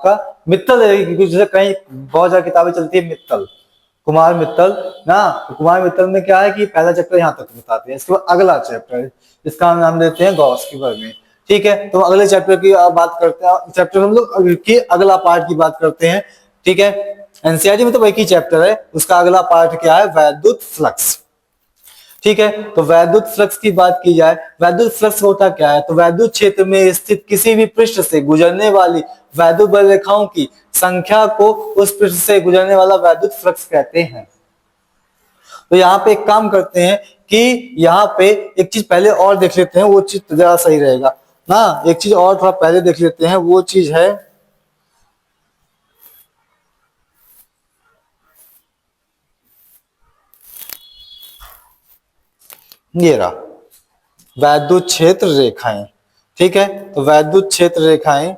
का मित्तल है, क्योंकि जैसे कहीं बहुत ज्यादा किताबें चलती है मित्तल, कुमार मित्तल ना। तो कुमार मित्तल में क्या है कि पहला चैप्टर यहाँ तक बताते हैं, इसके बाद अगला चैप्टर जिसका हम नाम देते हैं गॉस की वर्मी। ठीक है, तो अगले चैप्टर की बात करते हैं, चैप्टर हम लोग के अगला पार्ट की बात करते हैं। ठीक है, एनसीईआरटी में तो एक ही चैप्टर है, उसका अगला पार्ट क्या है, वैद्युत फ्लक्स। ठीक है, तो वैद्युत फ्लक्स की बात की जाए, वैद्युत फ्लक्स होता क्या है, तो वैद्युत क्षेत्र में स्थित किसी भी पृष्ठ से गुजरने वाली वैद्युत बल रेखाओं की संख्या को उस पृष्ठ से गुजरने वाला वैद्युत फ्लक्स कहते हैं। तो यहाँ पे एक काम करते हैं कि यहाँ पे एक चीज पहले और देख लेते हैं, वो चीज ज्यादा सही रहेगा ना। एक चीज और थोड़ा पहले देख लेते हैं, वो चीज है ये रहा वैद्युत क्षेत्र रेखाएं। ठीक है, तो वैद्युत क्षेत्र रेखाएं,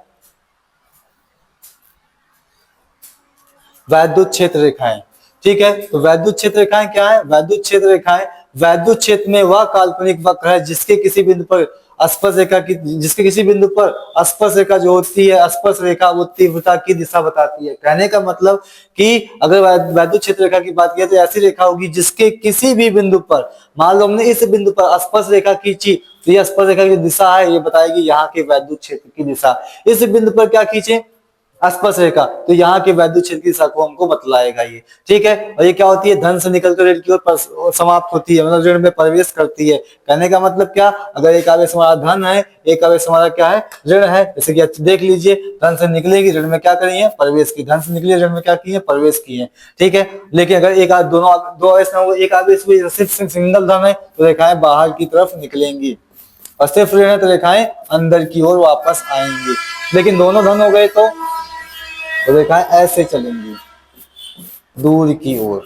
वैद्युत क्षेत्र रेखाएं। ठीक है, तो वैद्युत क्षेत्र रेखाएं क्या है, वैद्युत क्षेत्र रेखाएं वैद्युत क्षेत्र में वह काल्पनिक वक्र है जिसके किसी बिंदु पर स्पर्श रेखा की, जिसके किसी बिंदु पर स्पर्श रेखा जो होती है, स्पर्श रेखा वो तीव्रता की दिशा बताती है। कहने का मतलब कि अगर वैद्युत क्षेत्र रेखा की बात किया तो ऐसी रेखा होगी जिसके किसी भी बिंदु पर, मान लो हमने इस बिंदु पर स्पर्श रेखा खींची, तो ये स्पर्श रेखा की दिशा है, ये बताएगी यहाँ के वैद्युत क्षेत्र की दिशा। इस बिंदु पर क्या खींचे, स्पर्श रेखा, तो यहाँ के वैद्युत क्षेत्र की दिशा को हमको बतलाएगा ये। ठीक है, और ये क्या होती है, धन से निकलकर ऋण की ओर समाप्त होती है, मतलब ऋण में प्रवेश करती है। कहने का मतलब क्या, अगर एक आवेश हमारा धन है, एक आवेश हमारा क्या है, ऋण है, जैसे कि देख लीजिए, धन से निकलेगी ऋण में क्या करी है, प्रवेश की, धन से निकली ऋण में क्या की है, प्रवेश की है। ठीक है, लेकिन अगर एक दोनों दो आवेश ना हो, एक आवेश सिर्फ सिंगल धन है, तो रेखाएं बाहर की तरफ निकलेंगी, और सिर्फ ऋण है तो रेखाएं अंदर की ओर वापस आएंगी। लेकिन दोनों धन हो गए तो रेखाएं ऐसे चलेंगी दूर की ओर।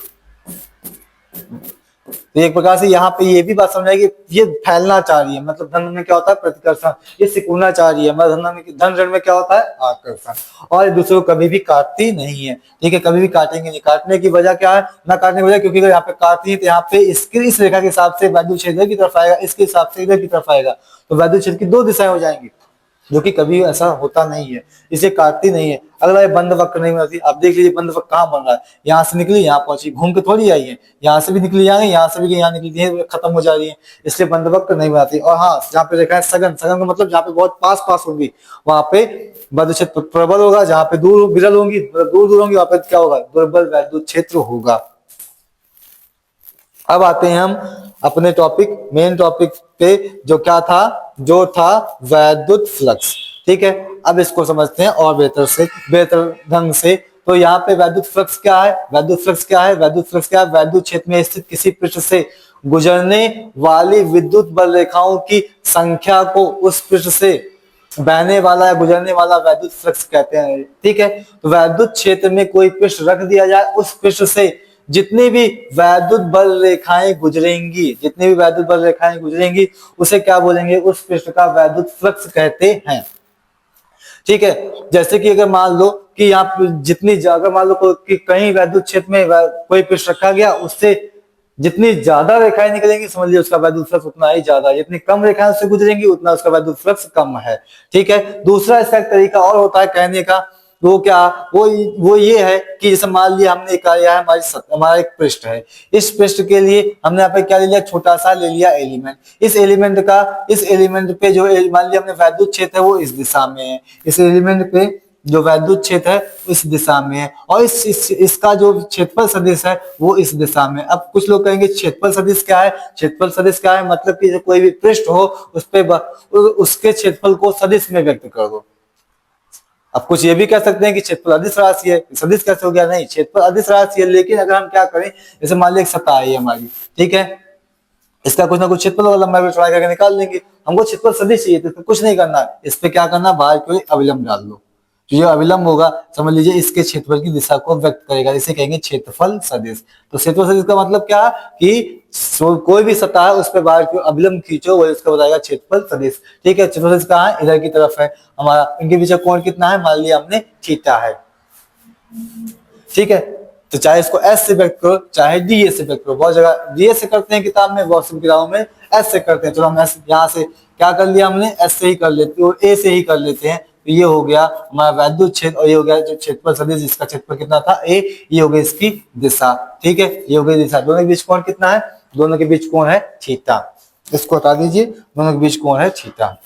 तो एक प्रकार से यहाँ पे ये भी बात समझ आएगी, ये फैलना चाह रही है, मतलब धन में क्या होता है, प्रतिकर्षण, ये सिकुड़ना चाह रही है, मतलब धन ऋण में क्या होता है, आकर्षण, और एक दूसरे को कभी भी काटती नहीं है। ठीक है, कभी भी काटेंगे नहीं। काटने की वजह क्या है, ना काटने की वजह, क्योंकि अगर यहाँ पे काटती है तो यहाँ पे इसकी इस रेखा के हिसाब से वैद्युत क्षेत्र की तरफ आएगा, इसके हिसाब से इधर की तरफ आएगा, तो वैद्युत क्षेत्र की दो दिशाएं हो जाएंगी, जो कि कभी ऐसा होता नहीं है, इसे काटती नहीं है। अगला ये बंद वक्र नहीं बनती, आप देख लीजिए बंद वक्र कहाँ बन रहा है, यहाँ से निकली यहाँ पहुंची, घूम के थोड़ी आई है, यहाँ से भी निकली यहाँ गई, यहाँ से भी यहाँ निकली है, खत्म हो जा रही है, इसलिए बंद वक्र नहीं बनाती। और हाँ, जहाँ पे रेखा है सघन, सघन का मतलब जहाँ पे बहुत पास पास होंगी वहां पे वैद्युत क्षेत्र प्रबल होगा, जहाँ पे दूर विरल होंगी, दूर दूर होंगी, वहां पे क्या होगा, दुर्बल वैद्युत क्षेत्र होगा। अब आते हैं हम अपने टॉपिक, मेन टॉपिक पे, जो क्या था, जो था वैद्युत फ्लक्स। ठीक है, अब इसको समझते हैं और बेहतर ढंग से। तो यहाँ पे वैद्युत फ्लक्स क्या है, वैद्युत फ्लक्स क्या है, वैद्युत फ्लक्स क्या है, वैद्युत क्षेत्र में स्थित किसी पृष्ठ से गुजरने वाली विद्युत बल रेखाओं की संख्या को उस पृष्ठ से बहने वाला या गुजरने वाला वैद्युत फ्लक्स कहते हैं। ठीक है, तो वैद्युत क्षेत्र में कोई पृष्ठ रख दिया जाए, उस पृष्ठ से जितनी भी वैद्युत बल रेखाएं गुजरेंगी, जितनी भी वैद्युत बल रेखाएं गुजरेंगी, उसे क्या बोलेंगे, उस पृष्ठ का वैद्युत फ्लक्स कहते हैं। ठीक है, जैसे कि अगर मान लो कि यहाँ जितनी जगह, मान लो कि कहीं वैद्युत क्षेत्र में कोई पृष्ठ रखा गया, उससे जितनी ज्यादा रेखाएं निकलेंगी, समझ लीजिए उसका वैद्युत फ्लक्स उतना ही ज्यादा, जितनी कम रेखाएं उससे गुजरेंगी उतना उसका वैद्युत फ्लक्स कम है। ठीक है, दूसरा इसका एक तरीका और होता है कहने का, वो क्या, वो ये है कि जैसे मान लिया हमने कहा है हमारा एक पृष्ठ है, इस पृष्ठ के लिए हमने यहाँ पे क्या ले लिया, छोटा सा ले लिया एलिमेंट, इस एलिमेंट पे जो मान लिया हमने वैद्युत क्षेत्र है वो इस दिशा में है, इस एलिमेंट पे जो वैद्युत क्षेत्र है इस दिशा में है, और इसका जो क्षेत्रफल सदिश है वो इस दिशा में। अब कुछ लोग कहेंगे क्षेत्रफल सदिश क्या है, क्षेत्रफल सदिश क्या है, मतलब कि कोई भी पृष्ठ हो उस पे उसके क्षेत्रफल को सदिश में व्यक्त कर दो। अब कुछ ये भी कह सकते हैं कि क्षेत्रफल अदिश राशि है, सदिश कैसे हो गया, नहीं, क्षेत्रफल अदिश राशि है, लेकिन अगर हम क्या करें, जैसे मान लिया सतह है हमारी, ठीक है, इसका कुछ ना कुछ क्षेत्रफल और लंबाई चौड़ाई करके निकाल लेंगे, हमको क्षेत्रफल सदिश चाहिए, तो कुछ नहीं करना, इस पे क्या करना, बाहर कोई अविलंब डाल दो, जो ये अविलंब होगा समझ लीजिए इसके क्षेत्रफल की दिशा को व्यक्त करेगा, इसे कहेंगे क्षेत्रफल सदिश। तो क्षेत्रफल सदिश का मतलब क्या, कि कोई भी सतह है उस पर बाहर की अविलंब खींचो, वही उसका बताएगा क्षेत्रफल सदिश। ठीक है, क्षेत्रफल सदिश कहाँ है, इधर की तरफ है हमारा, इनके बीच कोण कितना है, मान लिया हमने थीटा है। ठीक है, तो चाहे इसको एस से व्यक्त करो चाहे डी ए से व्यक्त करो, बहुत जगह डी ए से करते हैं किताब में, बहुत सी किताबों में एस से करते हैं। चलो हम एस यहाँ से क्या कर लिया हमने, एस से ही कर लेते हैं और ए से ही कर लेते हैं, तो ये हो गया हमारा वैद्युत क्षेत्र और ये हो गया जो क्षेत्रफल सदिश जिसका क्षेत्रफल कितना था a, ये हो गया इसकी दिशा। ठीक है, ये हो गई दिशा। दोनों के बीच कोण कितना है? दोनों के बीच कोण है थीटा। इसको हटा दीजिए, दोनों के बीच कोण है थीटा।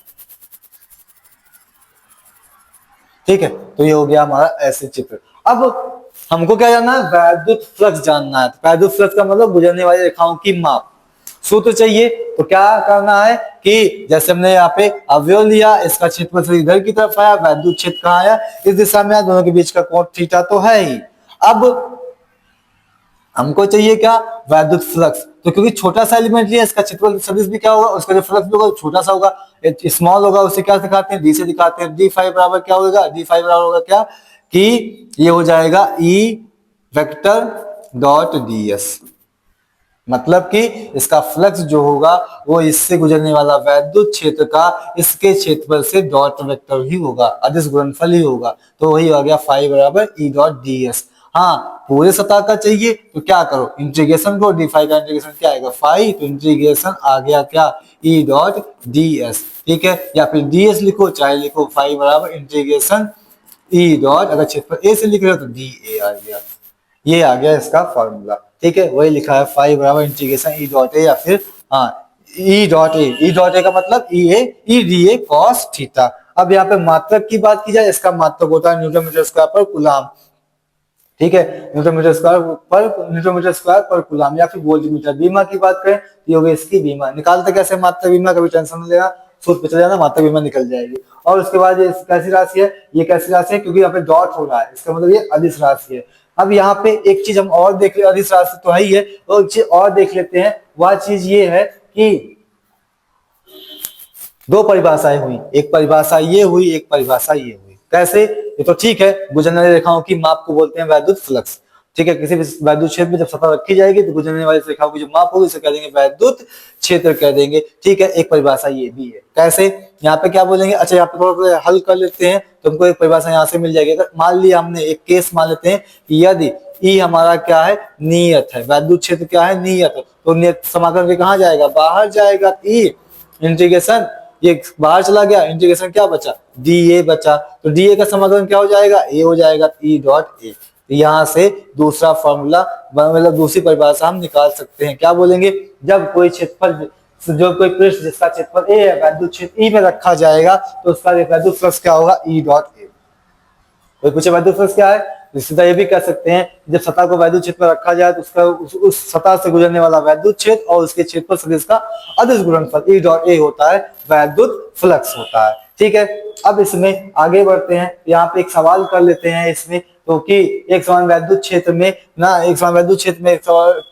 ठीक है, तो ये हो गया हमारा ऐसे चित्र। अब हमको क्या जानना है? वैद्युत फ्लक्स जानना है। तो वैद्युत फ्लक्स का मतलब गुजरने वाली रेखाओं की माप। सूत्र चाहिए तो क्या करना है कि जैसे हमने यहाँ पे अवयव लिया, इसका क्षेत्रफल से इधर की तरफ आया, वैद्युत क्षेत्र कहाँ आया? इस दिशा में आया, दोनों के बीच का कोण थीटा तो है ही। अब हमको चाहिए क्या? वैद्युत फ्लक्स। तो क्योंकि छोटा सा एलिमेंट लिया, इसका क्षेत्रफल सदिश भी क्या होगा? उसका जो फ्लक्स भी होगा छोटा सा होगा, स्मॉल होगा। उसे क्या दिखाते हैं? डी से दिखाते हैं। डी फाइव बराबर क्या होगा? डी फाइव बराबर होगा क्या कि ये हो जाएगा E vector dot D S. मतलब कि इसका फ्लक्स जो होगा वो इससे गुजरने वाला वैद्युत क्षेत्र का इसके क्षेत्रफल से डॉट वेक्टर ही होगा, अदिश गुणनफल ही होगा। तो वही आ गया फाइव बराबर ई डॉट डी एस। हाँ, पूरे सतह का चाहिए तो क्या करो? इंटीग्रेशन को, डी फाइव का इंटीग्रेशन क्या आएगा? फाइव, तो इंटीग्रेशन आ गया क्या? E dot D S. ठीक है, या फिर डी एस लिखो चाहे लिखो, फाइव बराबर इंटीग्रेशन ई डॉट, अगर क्षेत्रफल ए से लिख रहे हो तो डी ए आ गया। ये आ गया इसका फॉर्मूला। ठीक है, वही लिखा है फाइव बराबर इंटीग्रेशन ई डॉट ए, या फिर हाँ E dot A. E dot A का मतलब E D A cos theta. अब यहाँ पे मात्रक की बात की जाए, इसका मात्रक होता है न्यूटन मीटर स्क्वायर पर कूलाम। ठीक है, न्यूटन मीटर स्क्वायर पर कूलाम, या फिर वोल्ट मीटर। बीमा की बात करें तो ये होगी इसकी बीमा। निकालते कैसे मात्रक बीमा? कभी टेंशन नहीं लेना, सूत्र पे चले जाना, मात्रक बीमा निकल जाएगी। और उसके बाद ये कैसी राशि है? ये कैसी राशि है? क्योंकि यहाँ पे डॉट हो रहा है, इसका मतलब ये अदिश राशि है। अब यहाँ पे एक चीज हम और देख ले, अदिश राशि तो है ही है, और एक चीज और देख लेते हैं। वह चीज ये है कि दो परिभाषाएं हुई, एक परिभाषा ये हुई, एक परिभाषा ये हुई। कैसे? ये तो ठीक है, गुजरने वाली रेखाओं की माप को बोलते हैं वैद्युत फ्लक्स। ठीक है, किसी भी वैद्युत क्षेत्र में जब सतह रखी जाएगी तो गुजरने वाली रेखाओं की जो माप होगी उसे कह देंगे वैद्युत क्षेत्र कह देंगे। ठीक है, एक परिभाषा ये भी है। कैसे? यहाँ पे क्या बोलेंगे? अच्छा, यहाँ पे थोड़ा हल कर लेते हैं, तुमको एक परिभाषा यहाँ से मिल जाएगी। अगर मान लिया हमने एक केस मान लेते हैं कि यदि ई हमारा क्या है? नियत है। वैद्युत क्षेत्र क्या है? नियत है। तो नियत समाकलन के कहाँ जाएगा? बाहर जाएगा। ई इंटीग्रेशन, ये बाहर चला गया, इंटीग्रेशन क्या बचा? डी ए बचा। तो डी ए का समाकलन क्या हो जाएगा? ए हो जाएगा, ई डॉट ए। यहां से दूसरा फॉर्मूला मतलब दूसरी परिभाषा हम निकाल सकते हैं। क्या बोलेंगे? जब कोई क्षेत्रफल, जो कोई पृष्ठ जिसका क्षेत्रफल ए है, वैद्युत क्षेत्र ई में रखा जाएगा तो उसका वैद्युत फ्लक्स क्या होगा? E dot A. कोई पूछे वैद्युत फ्लक्स क्या है? सीधा ये भी कह सकते हैं, जब सतह को वैद्युत क्षेत्र में रखा जाए तो उसका उस सतह से गुजरने वाला वैद्युत क्षेत्र और उसके क्षेत्रफल सदिश का अदिश गुणनफल ई डॉट ए होता है, वैद्युत फ्लक्स होता है। ठीक है, अब इसमें आगे बढ़ते हैं। यहाँ पे एक सवाल कर लेते हैं इसमें, तो कि एक समान वैद्युत क्षेत्र में ना, एक समान वैद्युत क्षेत्र में एक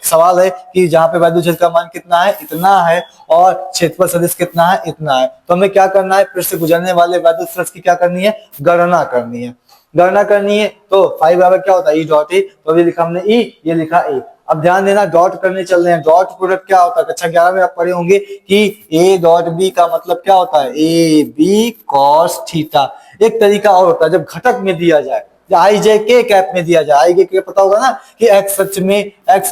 सवाल है कि जहाँ पे वैद्युत क्षेत्र का मान कितना है? इतना है, और क्षेत्रफल सदिश कितना है? इतना है। तो हमें क्या करना है? पृष्ठ से गुजरने वाले वैद्युत फ्लक्स की क्या करनी है? गणना करनी है। गणना करनी है तो फाइव बराबर क्या होता है? E dot A. तो अभी लिखा हमने ई, ये लिखा ए। अब ध्यान देना, डॉट करने चल रहे हैं। डॉट प्रोडक्ट क्या होता है? कक्षा 11 में आप पढ़े होंगे कि ए डॉट बी का मतलब क्या होता है? A B cos theta. एक तरीका और होता है जब घटक में दिया जाए, आई जे के कैप में दिया जाए। आई जे के पता होगा ना कि एक्स अक्ष में एकांक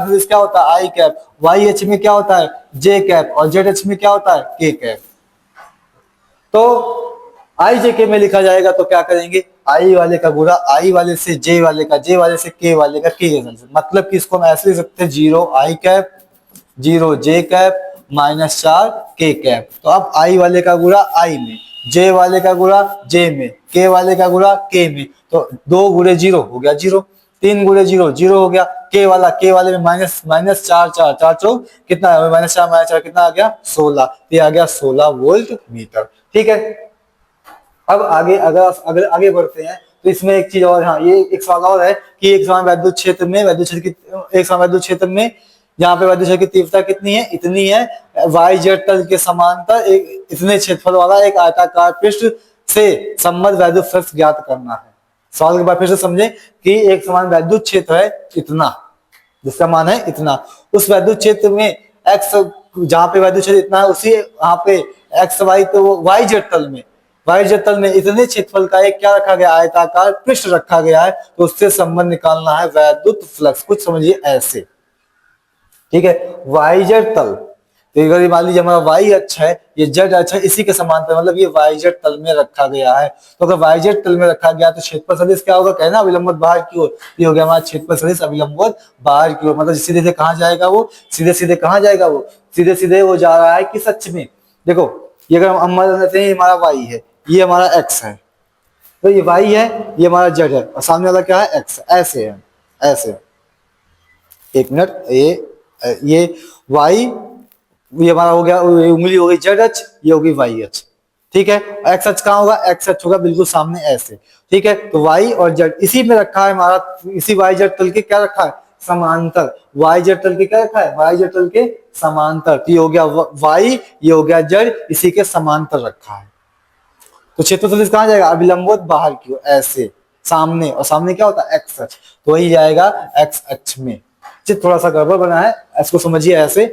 सदिश क्या होता है? आई कैप। वाई अक्ष में क्या होता है? जे कैप। और जेड अक्ष में क्या होता है? के कैप। तो आई जे के में लिखा जाएगा तो क्या करेंगे? आई वाले का गुणा आई वाले से, जे वाले का जे वाले से, के वाले का के से। मतलब कि इसको हम ऐसे लिख सकते हैं, 0 आई कैप, 0 जे कैप, -4 के कैप। तो अब आई वाले का गुणा आई में, जे वाले का गुणा जे में, के वाले का गुणा के में। तो 2 गुणे 0 हो गया 0, 3 गुणे 0 0 हो गया। के वाले में माइनस 4 4 4 चौक कितना है? -4 कितना आ गया? 16। ये आ गया 16 वोल्ट मीटर। ठीक है, अब आगे अगर आगे बढ़ते हैं तो इसमें एक चीज और, हाँ, ये एक सवाल और है कि एक समान वैद्युत क्षेत्र में यहाँ पे वैद्युत क्षेत्र की तीव्रता कितनी है? इतनी है। वाई जेड तल के समांतर एक इतने क्षेत्रफल वाला एक आयताकार पृष्ठ से संबद्ध वैद्युत फ्लक्स ज्ञात करना है। सवाल के बाद फिर से समझे कि एक समान वैद्युत क्षेत्र है इतना, जिसका मान है इतना। उस वैद्युत क्षेत्र में एक्स, जहाँ पे वैद्युत क्षेत्र इतना है, उसी यहाँ पे एक्स वाई, तो वाई जेड तल में इतने क्षेत्रफल का एक क्या रखा गया? आयताकार पृष्ठ रखा गया है। तो उससे संबंध निकालना है वैद्युत फ्लक्स। कुछ समझिए ऐसे। ठीक है, वाईजेड तल, तो अगर ये मान लीजिए हमारा वाई अक्ष है, ये जेड अक्ष है, इसी के समांतर, मतलब ये वाई जेड तल में रखा गया है। तो अगर वाई जेड तल में रखा गया तो क्षेत्रफल सदिश क्या होगा, कहना अविलंबवत बाहर की ओर, ये हो गया हमारा क्षेत्रफल सदिश अविलंबवत बाहर की ओर। मतलब सीधे से कहाँ जाएगा वो, सीधे सीधे कहाँ जाएगा वो, सीधे सीधे वो जा रहा है किस अक्ष में। देखो ये अगर हम मान लेते हैं हमारा वाई है, ये हमारा एक्स है, तो ये वाई है, ये हमारा जेड है, और सामने वाला क्या है, एक्स। ऐसे है, ऐसे, एक मिनट, ये वाई, ये हमारा हो गया, उंगली हो गई जेड अक्ष, ये होगी वाई अक्ष, ठीक है। एक्स अक्ष कहाँ होगा, एक्स अक्ष होगा बिल्कुल सामने ऐसे, ठीक है। तो वाई और जेड इसी में रखा है हमारा, इसी वाई जेड तल के क्या रखा है, समांतर। वाई जेड तल के क्या रखा है, वाई जेड तल के समांतर। तो ये हो गया वाई, ये हो गया जेड, इसी के समांतर रखा है। तो क्षेत्रफल सदिश कहाँ जाएगा, अभिलंबवत बाहर की ओर, ऐसे सामने, और सामने क्या होता है, एक्स अक्ष, तो वही जाएगा एक्स अक्ष में। चित्र थोड़ा सा गड़बड़ बना है, इसको समझिए ऐसे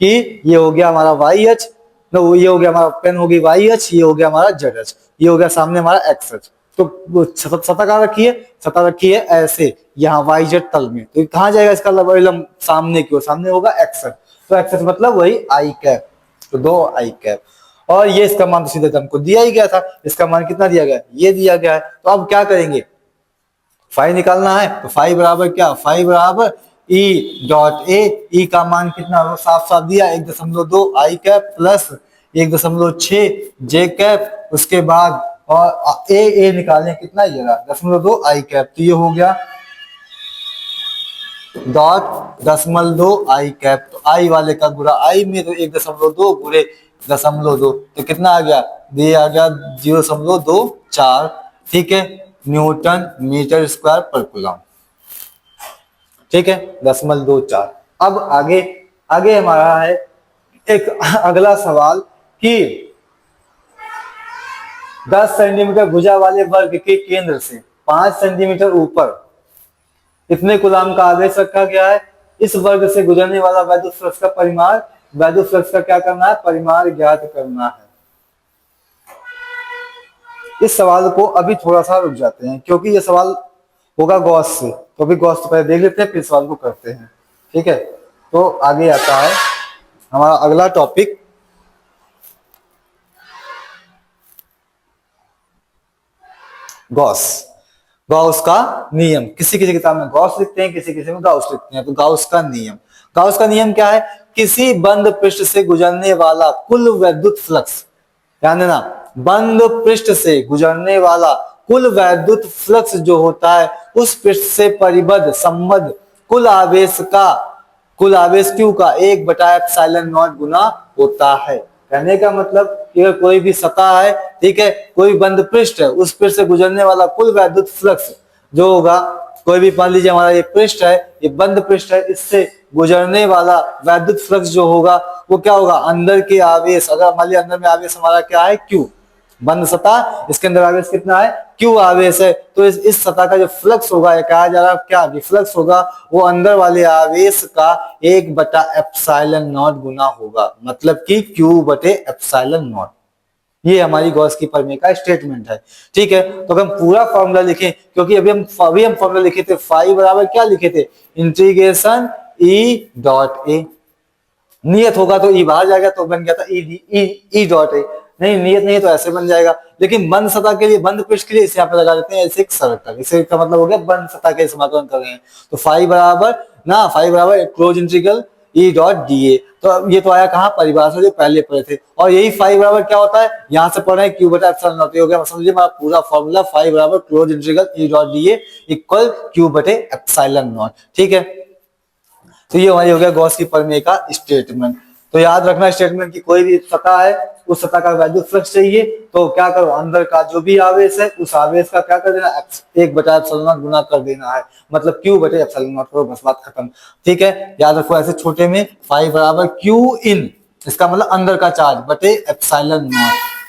कि ये हो गया हमारा वाई अक्ष, नो ये हो गया हमारा पेन हो गई वाई अक्ष, ये हो गया हमारा जेड अक्ष, ये हो गया सामने हमारा एक्स अक्ष। तो सतह कहाँ रखी है, सतह रखी है ऐसे यहाँ वाई जेड तल में। तो कहाँ जाएगा इसका अभिलंब, सामने की ओर, सामने होगा एक्स अक्ष। तो एक्स अक्ष मतलब वही आई कैप, तो दो आई कैप। और ये इसका मान तो सीधे हमको दिया ही गया था, इसका मान कितना दिया गया, ये दिया गया है। तो अब क्या करेंगे, फाई निकालना है। तो फाई बराबर क्या, फाई बराबर ई डॉट ए, ई का मान कितना साफ साफ दिया, 1.2 आई कैप प्लस 1.6 जे कैप, उसके बाद और ए निकालें कितना, ये रहा 0.2 आई कैप। तो ये हो गया डॉट 0.2 आई कैप। तो आई वाले का गुणा आई में, तो 1.2 गुणे 0.2, तो कितना आ गया, ये आ गया 0.24, ठीक है, न्यूटन मीटर स्क्वायर पर कूलम, ठीक है, 0.24। अब आगे आगे हमारा है एक अगला सवाल कि 10 सेंटीमीटर भुजा वाले वर्ग के केंद्र से 5 सेंटीमीटर ऊपर इतने कूलम का आवेश रखा गया है। इस वर्ग से गुजरने वाला वैद्युत फ्लक्स का परिमाण, वैद्युत फ्लक्स का क्या करना है, परिमाण ज्ञात करना है। इस सवाल को अभी थोड़ा सा रुक जाते हैं, क्योंकि ये सवाल होगा गॉस से, तो अभी गॉस तो पहले देख लेते हैं, फिर सवाल को करते हैं, ठीक है। तो आगे आता है हमारा अगला टॉपिक, गॉस, गॉस का नियम। किसी किसी किताब में गॉस लिखते हैं, किसी किसी में गाउस लिखते हैं। तो गॉस का नियम, गॉस का नियम क्या है, किसी बंद पृष्ठ से गुजरने वाला कुल वैद्युत फ्लक्स, ध्यान देना, बंद पृष्ठ से गुजरने वाला कुल वैद्युत फ्लक्स जो होता है, उस पृष्ठ से परिबद्ध संबद्ध कुल आवेश का, कुल आवेश Q का 1/ε0 गुना होता है। कहने का मतलब कि अगर कोई भी सतह है, ठीक है, कोई बंद पृष्ठ है, उस पृष्ठ से गुजरने वाला कुल वैद्युत फ्लक्स जो होगा, कोई भी मान लीजिए हमारा ये पृष्ठ है, ये बंद पृष्ठ है, इससे गुजरने वाला वैद्युत फ्लक्स जो होगा वो क्या होगा, अंदर के आवेश, अगर मान लीजिए अंदर में आवेश हमारा क्या है, Q, बंद सतह, इसके अंदर आवेश कितना है, Q आवेश है। तो इस सतह का जो फ्लक्स होगा, ये कहा जा रहा है क्या, फ्लक्स होगा वो अंदर वाले आवेश का 1/ε0 गुना होगा, मतलब कि Q/ε0। ये हमारी गॉस की प्रमेय का स्टेटमेंट है, ठीक है। तो हम पूरा फॉर्मूला लिखें, क्योंकि अभी हम फॉर्मूला लिखे थे, फाई बराबर क्या लिखे थे, इंटीग्रेशन ई डॉट ए, नियत होगा तो ई बाहर जाएगा, तो बन गया था ई डॉट ए, नहीं नियत नहीं है तो ऐसे बन जाएगा। लेकिन बंद सतह के लिए, बंद पृष्ठ के लिए इसे यहाँ पे लगा देते हैं ऐसे एक शर्त तक, इसे का मतलब हो गया बंद सतह के समाकलन कर रहे हैं। तो फाई बराबर ना, फाई बराबर close integral E dot D A. तो ये तो आया कहाँ, परिभाषा जो पहले पढ़े थे, और यही फाई बराबर क्या होता है, यहाँ से पढ़ रहे हैं Q/ε0 हो गया। समझिए हमारा पूरा फॉर्मूला, फाई बराबर close integral E dot D A equal Q/ε0, ठीक है। तो ये हमारी हो गया गॉस की प्रमेय का स्टेटमेंट। तो याद रखना स्टेटमेंट की, कोई भी सतह है, उस सतह का वैद्युत फ्लक्स चाहिए तो क्या करो, अंदर का जो भी आवेश है उस आवेश का क्या कर देना, 1/ε0 गुना कर देना है, मतलब Q/ε0 करो, बस बात खत्म, ठीक है। याद रखो ऐसे छोटे में, फाई बराबर Q इन, इसका मतलब अंदर का चार्ज बटे ε0,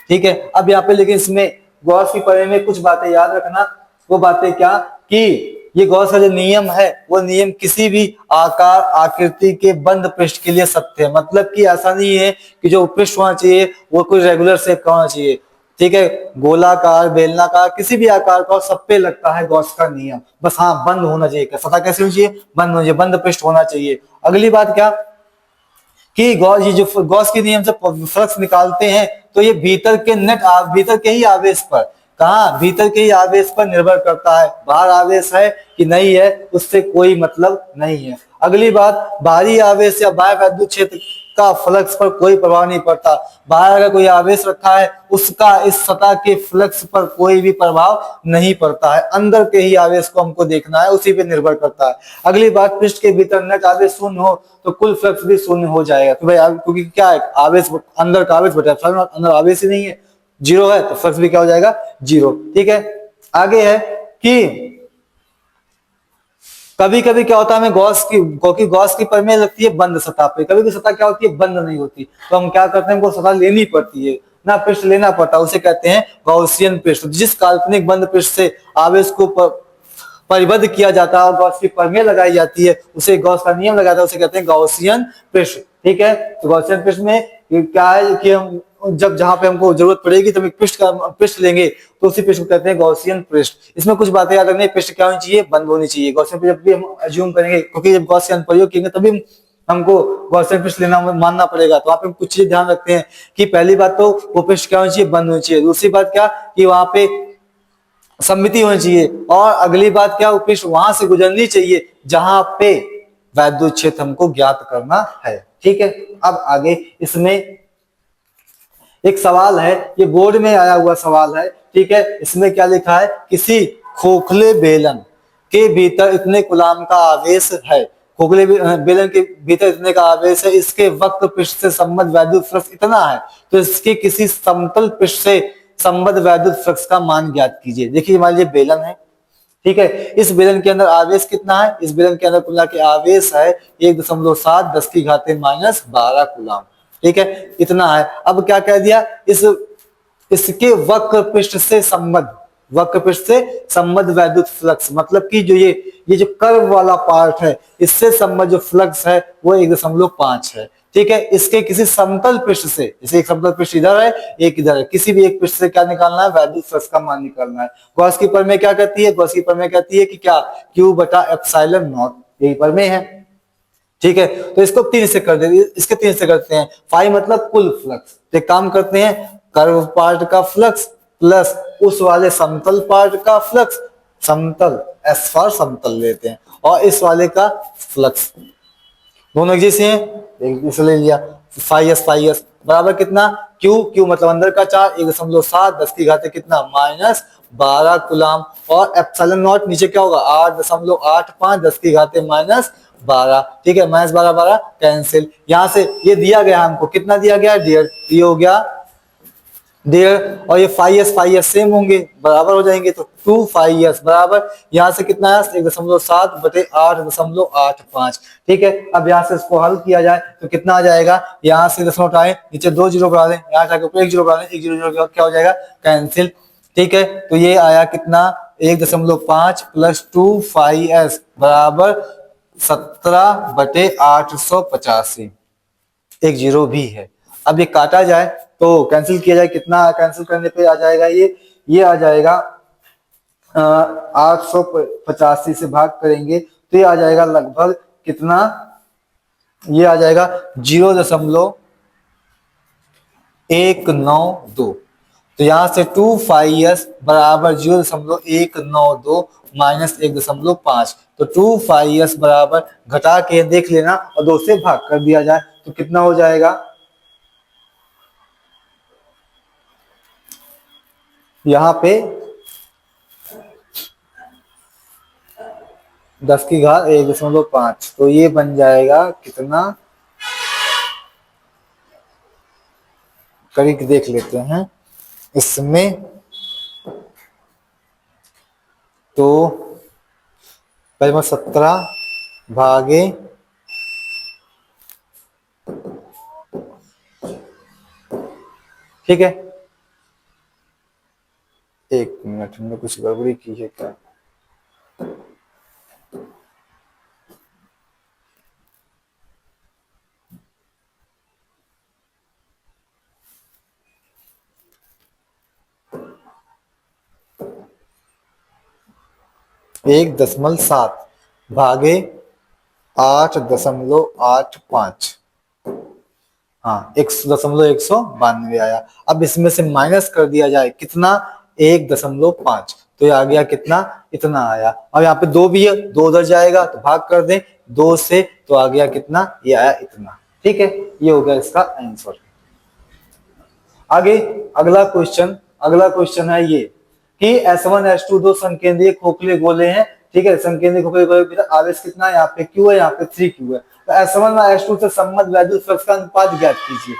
ठीक है। अब यहाँ पे लेकिन इसमें गॉस की प्रमेय में कुछ बातें याद रखना। वो बातें क्या, कि ये गॉस का जो नियम है, वो नियम किसी भी आकार आकृति के बंद पृष्ठ के लिए सत्य है। मतलब कि ऐसा नहीं है कि जो पृष्ठ होना चाहिए वो कोई रेगुलर शेप का होना चाहिए, ठीक है, गोलाकार, बेलनाकार, किसी भी आकार का, सब पे लगता है गॉस का नियम। बस हाँ, बंद होना चाहिए। सतह कैसे होनी चाहिए, बंद होना चाहिए, बंद पृष्ठ होना चाहिए। अगली बात क्या, कि गॉस, ये जो गॉस के नियम से फ्लक्स निकालते हैं तो ये भीतर के भीतर के ही आवेश पर, कहा भीतर के ही आवेश पर निर्भर करता है, बाहर आवेश है कि नहीं है उससे कोई मतलब नहीं है। अगली बात, बाहरी आवेश या बाह्य विद्युत क्षेत्र का फ्लक्स पर कोई प्रभाव नहीं पड़ता। बाहर अगर कोई आवेश रखा है उसका इस सतह के फ्लक्स पर कोई भी प्रभाव नहीं पड़ता है, अंदर के ही आवेश को हमको देखना है, उसी पे निर्भर करता है। अगली बात, पृष्ठ के भीतर नेट आवेश शून्य हो तो कुल फ्लक्स भी शून्य हो जाएगा। तो भाई क्योंकि क्या है, आवेश अंदर का आवेश बटा अंदर आवेश ही नहीं है, जीरो है, तो फ्लक्स भी क्या हो जाएगा, जीरो। ठीक है, आगे है कि कभी कभी क्या होता है, हमें गॉस की, क्योंकि गॉस की प्रमेय लगती है बंद सतह पे, कभी कभी सतह क्या होती है, बंद नहीं होती, तो हम क्या करते हैं, हमको सतह लेनी पड़ती है ना, पृष्ठ लेना पड़ता है, उसे कहते हैं गॉसियन पृष्ठ। जिस काल्पनिक बंद पृष्ठ से आवेश को परिबद्ध किया जाता है और गॉस की प्रमेय लगाई जाती है, उसे गॉस का नियम लगाता है, उसे कहते हैं गॉसियन पृष्ठ। ठीक है, तो गॉसियन पृष्ठ में क्या है कि हम जब जहां पे हमको जरूरत पड़ेगी तो एक पृष्ठ लेंगे, तो उसी पृष्ठ को कहते हैं गॉसियन पृष्ठ। इसमें कुछ बातें याद रखनी है, पृष्ठ क्या होनी चाहिए, बंद होनी चाहिए। गॉसियन पृष्ठ जब भी हम अज्यूम करेंगे, क्योंकि जब गॉसियन प्रयोग करेंगे तभी हमको गॉसियन पृष्ठ लेना मानना पड़ेगा, तो वहां पे कुछ चीज ध्यान रखते हैं कि पहली बात तो वो पृष्ठ क्या होनी चाहिए, बंद होनी चाहिए। दूसरी बात क्या कि वहां पे सम्मिति होनी चाहिए, और अगली बात क्या, पृष्ठ वहां से गुजरनी चाहिए जहां पे वैद्युत क्षेत्र हमको ज्ञात करना है। ठीक है, अब आगे इसमें एक सवाल है, ये बोर्ड में आया हुआ सवाल है। ठीक है, इसमें क्या लिखा है, किसी खोखले बेलन के भीतर इतने कूलाम का आवेश है, खोखले बेलन के भीतर इतने का आवेश है, इसके वक्र पृष्ठ से संबद्ध वैद्युत फ्लक्स इतना है, तो इसके किसी समतल पृष्ठ से संबद्ध वैद्युत फ्लक्स का मान ज्ञात कीजिए। देखिए मान लीजिए बेलन है, ठीक है, इस बेलन के अंदर आवेश कितना है, इस बेलन के अंदर कुल मिला के आवेश है 1.7 10 की घाते -12 कूलाम। ठीक है, इतना है। अब क्या कह दिया, इसके वक्र पृष्ठ से संबद्ध, वक्र पृष्ठ से संबद्ध वैद्युत फ्लक्स, मतलब कि जो ये जो कर्व वाला पार्ट है, इससे संबद्ध जो फ्लक्स है वो 1.5 है। ठीक है, इसके किसी समतल पृष्ठ से, जैसे एक समतल पृष्ठ इधर है एक इधर है, किसी भी एक पृष्ठ से क्या निकालना है, वैद्युत फ्लक्स का मान निकालना है। गॉस की प्रमेय क्या कहती है, गॉस की प्रमेय कहती है कि क्या, Q बटा एप्सिलॉन नॉट, यही प्रमेय है। ठीक है, तो इसको 3 से कर दे, इसके 3 से करते हैं, फाई मतलब कुल फ्लक्स। तो एक काम करते हैं, कर्व पार्ट का फ्लक्स प्लस उस वाले समतल पार्ट का फ्लक्स, समतल एस फॉर समतल लेते हैं, और इस वाले का फ्लक्स, दोनों एक जैसे हैं, एक जैसे ले लिया, फाई एस बराबर कितना, क्यू मतलब अंदर का चार्ज 1.7 10 की घाते कितना -12 कूलाम, और एप्सिलॉन नॉट नीचे क्या होगा 8.85 10 की घाते -12। ठीक है, -12 12 कैंसिल, यहां से ये दिया गया हमको, कितना दिया गया डियर, ये हो गया डियर, और ये फाई एस सेम होंगे, बराबर हो जाएंगे, तो 2 फाई एस बराबर यहाँ से कितना है 1.7 बटे 8.85। ठीक है, अब यहाँ से इसको हल किया जाए तो कितना आ जाएगा, यहाँ से दशमलव उठाए, नीचे 2 जीरो बढ़ा दें, यहाँ जाके ऊपर 1 जीरो बढ़ा दें, 1 जीरो जीरो क्या हो जाएगा, कैंसिल। ठीक है, तो ये आया कितना 1.5 प्लस 2 फाई एस बराबर 17 बटे 885, एक जीरो भी है। अब ये काटा जाए तो कैंसिल किया जाए, कितना कैंसिल करने पे आ जाएगा, ये आ जाएगा 885 से भाग करेंगे तो ये आ जाएगा लगभग कितना, ये आ जाएगा 0.192। तो यहां से 2 फाई एस बराबर 0.192 माइनस 1.5, तो 2 फाई एस बराबर घटा के देख लेना और 2 से भाग कर दिया जाए तो कितना हो जाएगा, यहाँ पे 10 की घात 1.5, तो ये बन जाएगा कितना, करीब देख लेते हैं इसमें, तो पहले 17 भागे ठीक है, एक मिनट हमने कुछ गड़बड़ी की है क्या, एक 1.7 भागे 8.85, हाँ 100.192 आया। अब इसमें से माइनस कर दिया जाए कितना, 1.5, तो ये आ गया कितना, इतना आया। अब यहाँ पे 2 भी है, 2 उधर जाएगा तो भाग कर दें 2 से, तो आ गया कितना, ये आया इतना। ठीक है, ये हो गया इसका आंसर। आगे अगला क्वेश्चन है ये कि S1 S2 दो संकेंद्रीय खोखले गोले हैं। ठीक है, संकेंद्रीय खोखले गोले के आवेश कितना है, यहाँ पे Q है, यहाँ पे 3Q है। तो S1 और S2 से संबंध वैद्युत फ्लक्स का अनुपात ज्ञात कीजिए।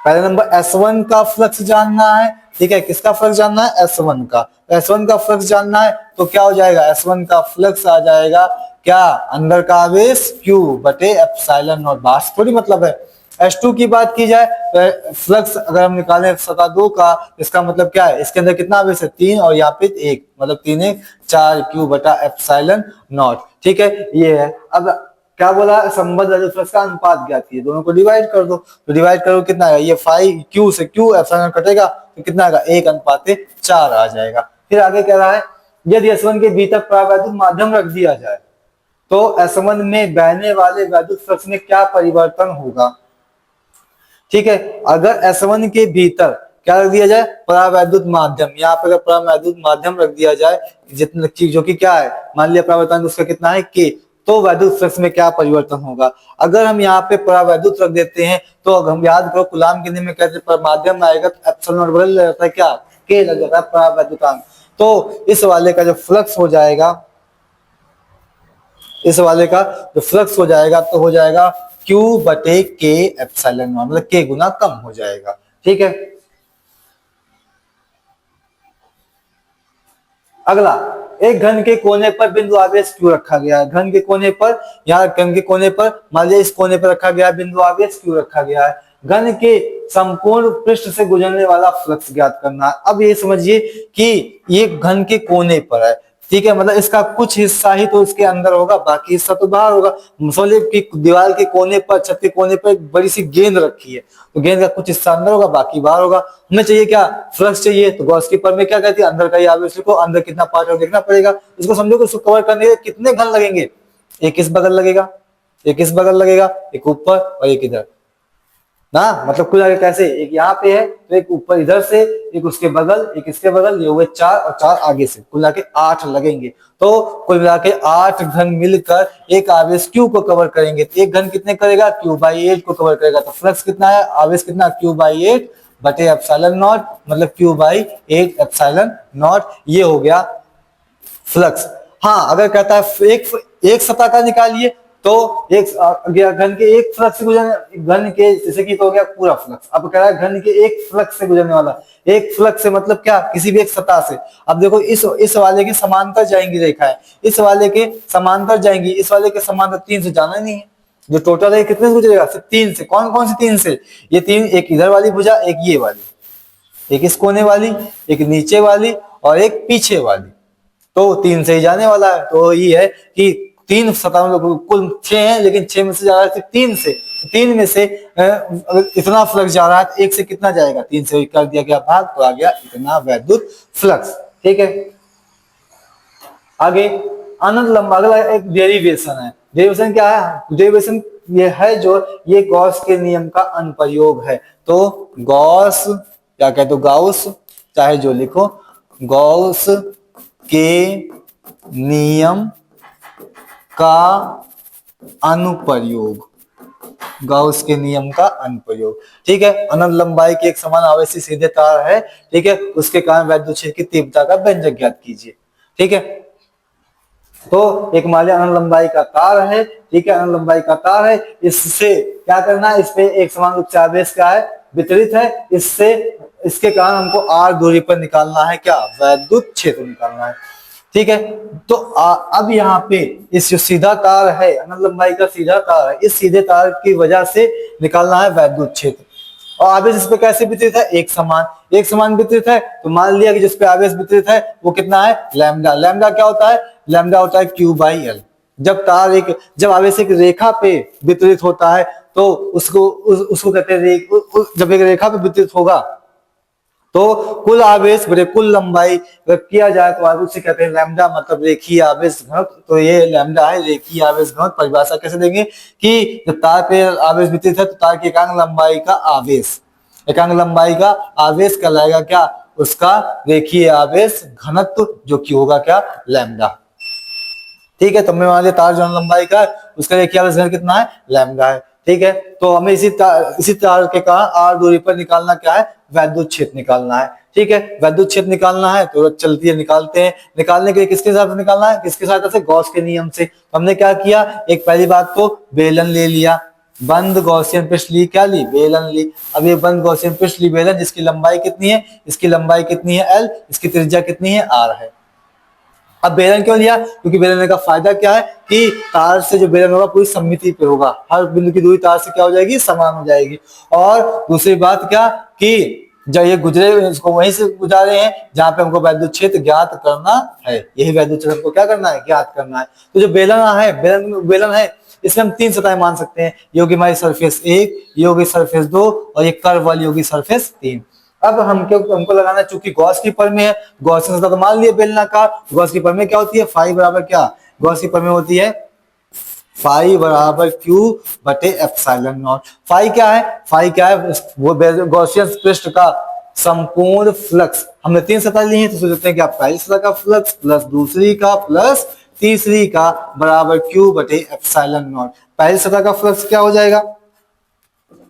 पहला नंबर S1 का फ्लक्स जानना है। ठीक है, किसका फ्लक्स जानना है, S1 का। S1 का फ्लक्स जानना है तो क्या हो जाएगा, S1 का फ्लक्स आ जाएगा क्या, अंदर का आवेश Q बटे एप्सिलॉन नॉट, बात थोड़ी मतलब है। S2 की बात की जाए तो फ्लक्स अगर हम निकालें सतह 2 का, इसका मतलब क्या है, इसके अंदर कितना आवेश है, 3 और यहाँ पे 1, मतलब 3 1 4 Q बटा एप्सिलॉन नॉट। ठीक है, ये है। अब क्या बोला, संबंध वैद्युत फ्लक्स का अनुपात ज्ञात कीजिए, दोनों को डिवाइड कर दो, तो डिवाइड करो कितना आएगा, ये 5 Q से Q एप्सिलॉन कटेगा तो कितना आएगा, 1:4 आ जाएगा। फिर आगे कह रहा है यदि S1 के भीतर परावैद्युत माध्यम रख दिया जाए तो S1 में बहने वाले वैद्युत फ्लक्स में क्या परिवर्तन होगा। ठीक है, अगर S1 के भीतर क्या रख दिया जाए, परावैद्युत माध्यम, यहाँ पे अगर परावैद्युत माध्यम रख दिया जाए जितना जो कि क्या है, मान लिया परावर्तन उसका कितना है K, तो वैद्युत फ्लक्स में क्या परिवर्तन होगा। अगर हम यहाँ पे परावैद्युत रख देते हैं तो हम याद करो कूलाम के नियम में कहते हैं माध्यम आएगा तो एप्सिलॉन नॉट बदल जाता है, क्या K लग जाता है परावैद्युतांक। तो इस वाले का जो फ्लक्स हो जाएगा, इस वाले का जो फ्लक्स हो जाएगा तो हो जाएगा Q बटे K एप्सिलॉन नॉट, मतलब K गुना कम हो जाएगा। ठीक है, अगला, एक घन के कोने पर बिंदु आवेश Q रखा गया है। घन के कोने पर, यहाँ घन के कोने पर मान लिया इस कोने पर रखा गया है, बिंदु आवेश Q रखा गया है। घन के संपूर्ण पृष्ठ से गुजरने वाला फ्लक्स ज्ञात करना है। अब ये समझिए कि ये घन के कोने पर है। ठीक है, मतलब इसका कुछ हिस्सा ही तो इसके अंदर होगा, बाकी हिस्सा तो बाहर होगा। समझिए कि दीवार के कोने पर, छत के कोने पर एक बड़ी सी गेंद रखी है, तो गेंद का कुछ हिस्सा अंदर होगा, बाकी बाहर होगा। हमें चाहिए क्या, फ्लक्स चाहिए, तो गॉस की प्रमेय क्या कहती है, अंदर का ही आवेश लिखो, अंदर कितना पार्ट है देखना पड़ेगा। इसको समझो कि इसको कवर करने के कितने घन लगेंगे, एक इस बगल लगेगा, एक इस बगल लगेगा, एक ऊपर और एक इधर ना, मतलब कुल आगे कैसे, एक यहाँ पे है तो एक ऊपर इधर से, एक उसके बगल, एक इसके बगल, ये हुए 4 और 4 आगे से, कुल मिला के 8 लगेंगे। तो कुल मिला के 8 घन मिलकर एक आवेश Q को कवर करेंगे। तो एक घन कितने करेगा, Q/8 को कवर करेगा। तो फ्लक्स कितना है, आवेश कितना, Q/8 बटे एप्सिलॉन नॉट, मतलब Q/8 एप्सिलॉन नॉट। ये हो गया फ्लक्स। हाँ, अगर कहता है एक सतह का निकालिए तो एक घन के एक फ्लक्स से गुजरने, घन के जैसे कि तो हो गया पूरा फ्लक्स। अब कह रहा है घन के एक फ्लक्स से गुजरने वाला, एक फ्लक्स से मतलब क्या, किसी भी एक सतह से। अब देखो इस वाले के समांतर जाएंगी रेखाएं, इस वाले के समांतर जाएंगी, इस वाले के समांतर 3 से जाना नहीं है। जो टोटल है कितने से गुजरेगा, सिर्फ 3 से। कौन कौन से 3 से, ये 3, एक इधर वाली भुजा, एक ये वाली, एक इस कोने वाली, एक नीचे वाली और एक पीछे वाली, तो 3 से ही जाने वाला है। तो ये है कि 3 सतह कुल 6 हैं, लेकिन 6 में से जा रहा है सिर्फ 3 से। 3 में से अगर इतना फ्लक्स जा रहा है तो 1 से कितना जाएगा, 3 से कर दिया गया भाग, तो आ गया इतना वैद्युत फ्लक्स। ठीक है, आगे अनंत लंबा, अगला एक डेरिवेशन है। डेरिवेशन क्या है, डेरिवेशन ये है जो ये गॉस के नियम का अनुप्रयोग है। तो गॉस क्या कहते हो, गाउस चाहे जो लिखो, गॉस के नियम का अनुप्रयोग, गाउस के नियम का अनुप्रयोग। ठीक है, अनंत लंबाई के एक समान आवेशी सीधे तार है। ठीक है, उसके कारण वैद्युत क्षेत्र की तीव्रता का व्यंजक ज्ञात कीजिए। ठीक है, तो एक मान लिया अनंत लंबाई का तार है। ठीक है, अनंत लंबाई का तार है, इससे क्या करना है, इस पे एक समान रूप से आवेश क्या है, वितरित है। इससे इसके कारण हमको r दूरी पर निकालना है क्या, वैद्युत क्षेत्र निकालना है। ठीक है, तो अब यहाँ पे इस जो सीधा तार है, अनंत लंबाई का सीधा तार है, इस सीधे तार की वजह से निकालना है वैद्युत क्षेत्र। और आवेश इस पे कैसे वितरित है, एक समान वितरित है। तो मान लिया कि जिस पे आवेश वितरित है वो कितना है, लैम्डा। लैम्डा क्या होता है, लैम्डा होता है Q/L। जब आवेश एक रेखा पे वितरित होता है तो उसको कहते हैं जब एक रेखा पे वितरित होगा तो कुल आवेश बटे कुल लंबाई अगर किया जाए तो आवेश से कहते हैं लैम्डा, मतलब रेखीय आवेश घनत्व। तो ये लैम्डा है रेखीय आवेश घनत्व। परिभाषा कैसे देंगे कि जब तार पे आवेश वितरित है तो तार की एकांक लंबाई का आवेश, एकांक लंबाई का आवेश कहलाएगा क्या, उसका रेखीय आवेश घनत्व, जो कि होगा क्या, लैम्डा। ठीक है, तो हमें मान लिया तार जो लंबाई का है उसका रेखीय आवेश घनत्व कितना है, लैम्डा है। ठीक है, तो हमें इसी तार के कारण आर दूरी पर निकालना क्या है, वैद्युत क्षेत्र निकालना है। ठीक है, वैद्युत क्षेत्र निकालना है तो चलती है, निकालते हैं। निकालने के लिए किसके साथ निकालना है, किसके सहायता से, गॉस के नियम से। तो हमने क्या किया, एक पहली बात तो बेलन ले लिया, बंद गॉसियन पृष्ठ ली, क्या ली, बेलन ली। अब ये बंद गॉसियन पृष्ठ ली बेलन, जिसकी लंबाई कितनी है, इसकी लंबाई कितनी है, एल, इसकी त्रिज्या कितनी है, आर है। अब बेलन क्यों लिया, क्योंकि बेलन का फायदा क्या है कि तार से जो बेलन होगा पूरी सममिति पे होगा, हर बिंदु की दूरी तार से क्या हो जाएगी, समान हो जाएगी। और दूसरी बात क्या कि जब ये गुजरे इसको वहीं से गुजारे हैं जहां पे हमको वैद्युत क्षेत्र ज्ञात करना है, यही वैद्युत क्षेत्र हमको क्या करना है, ज्ञात करना है। तो जो बेलन है, बेलन है, इसमें हम तीन सतहें मान सकते हैं, ये होगी हमारी सरफेस 1, ये होगी सरफेस 2 और ये कर्व वाली होगी सरफेस 3। अब हमको लगाना है, चूंकि गॉस की पर में है, गॉस की सतह तो मान लिया बेलनाकार, गॉस की पर में क्या होती है, फाई बराबर क्या, गॉस की पर में होती है फाई बराबर क्यू बटे एप्सिलॉन नॉट। फाई क्या है, फाई क्या है, वो गॉसियन पृष्ठ का संपूर्ण फ्लक्स। हमने तीन सतह ली है तो सोचते हैं कि आप पहली सतह का फ्लक्स प्लस दूसरी का प्लस तीसरी का बराबर क्यू बटे एप्सिलॉन नॉट। पहली सतह का फ्लक्स क्या हो जाएगा,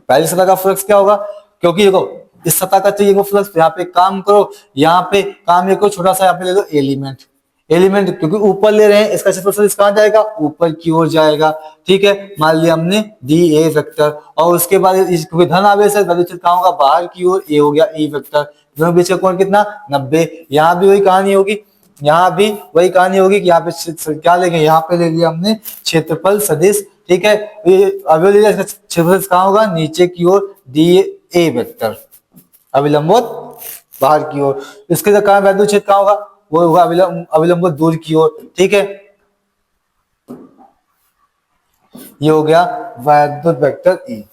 पहली सतह का फ्लक्स क्या होगा, क्योंकि देखो इस सतह का चाहिए वो फ्लक्स, यहाँ पे काम करो, यहाँ पे काम ये कोई छोटा सा यहाँ पे ले लो एलिमेंट, एलिमेंट क्योंकि ऊपर ले रहे हैं, इसका क्षेत्रफल कहां जाएगा, ऊपर की ओर जाएगा। ठीक है, मान लिया हमने डी ए वेक्टर, और उसके बाद क्योंकि धन आवेश है, वैद्युत क्षेत्र कहां होगा, बाहर की ओर, ए हो गया ई वेक्टर। दोनों बीच का कोण कितना, 90। यहाँ भी वही कहानी होगी, यहाँ भी वही कहानी होगी कि यहाँ पे क्या लेंगे, यहाँ पे ले लिया हमने क्षेत्रफल सदिश। ठीक है, अभी ले लिया, क्षेत्रफल कहां होगा, नीचे की ओर डी ए वेक्टर, अविलंबोत बाहर की ओर। इसके कारण वैद्युत क्षेत्र कहां होगा, वो होगा अविलंबोत दूर की ओर। ठीक है, ये हो गया वैद्युत वेक्टर ई।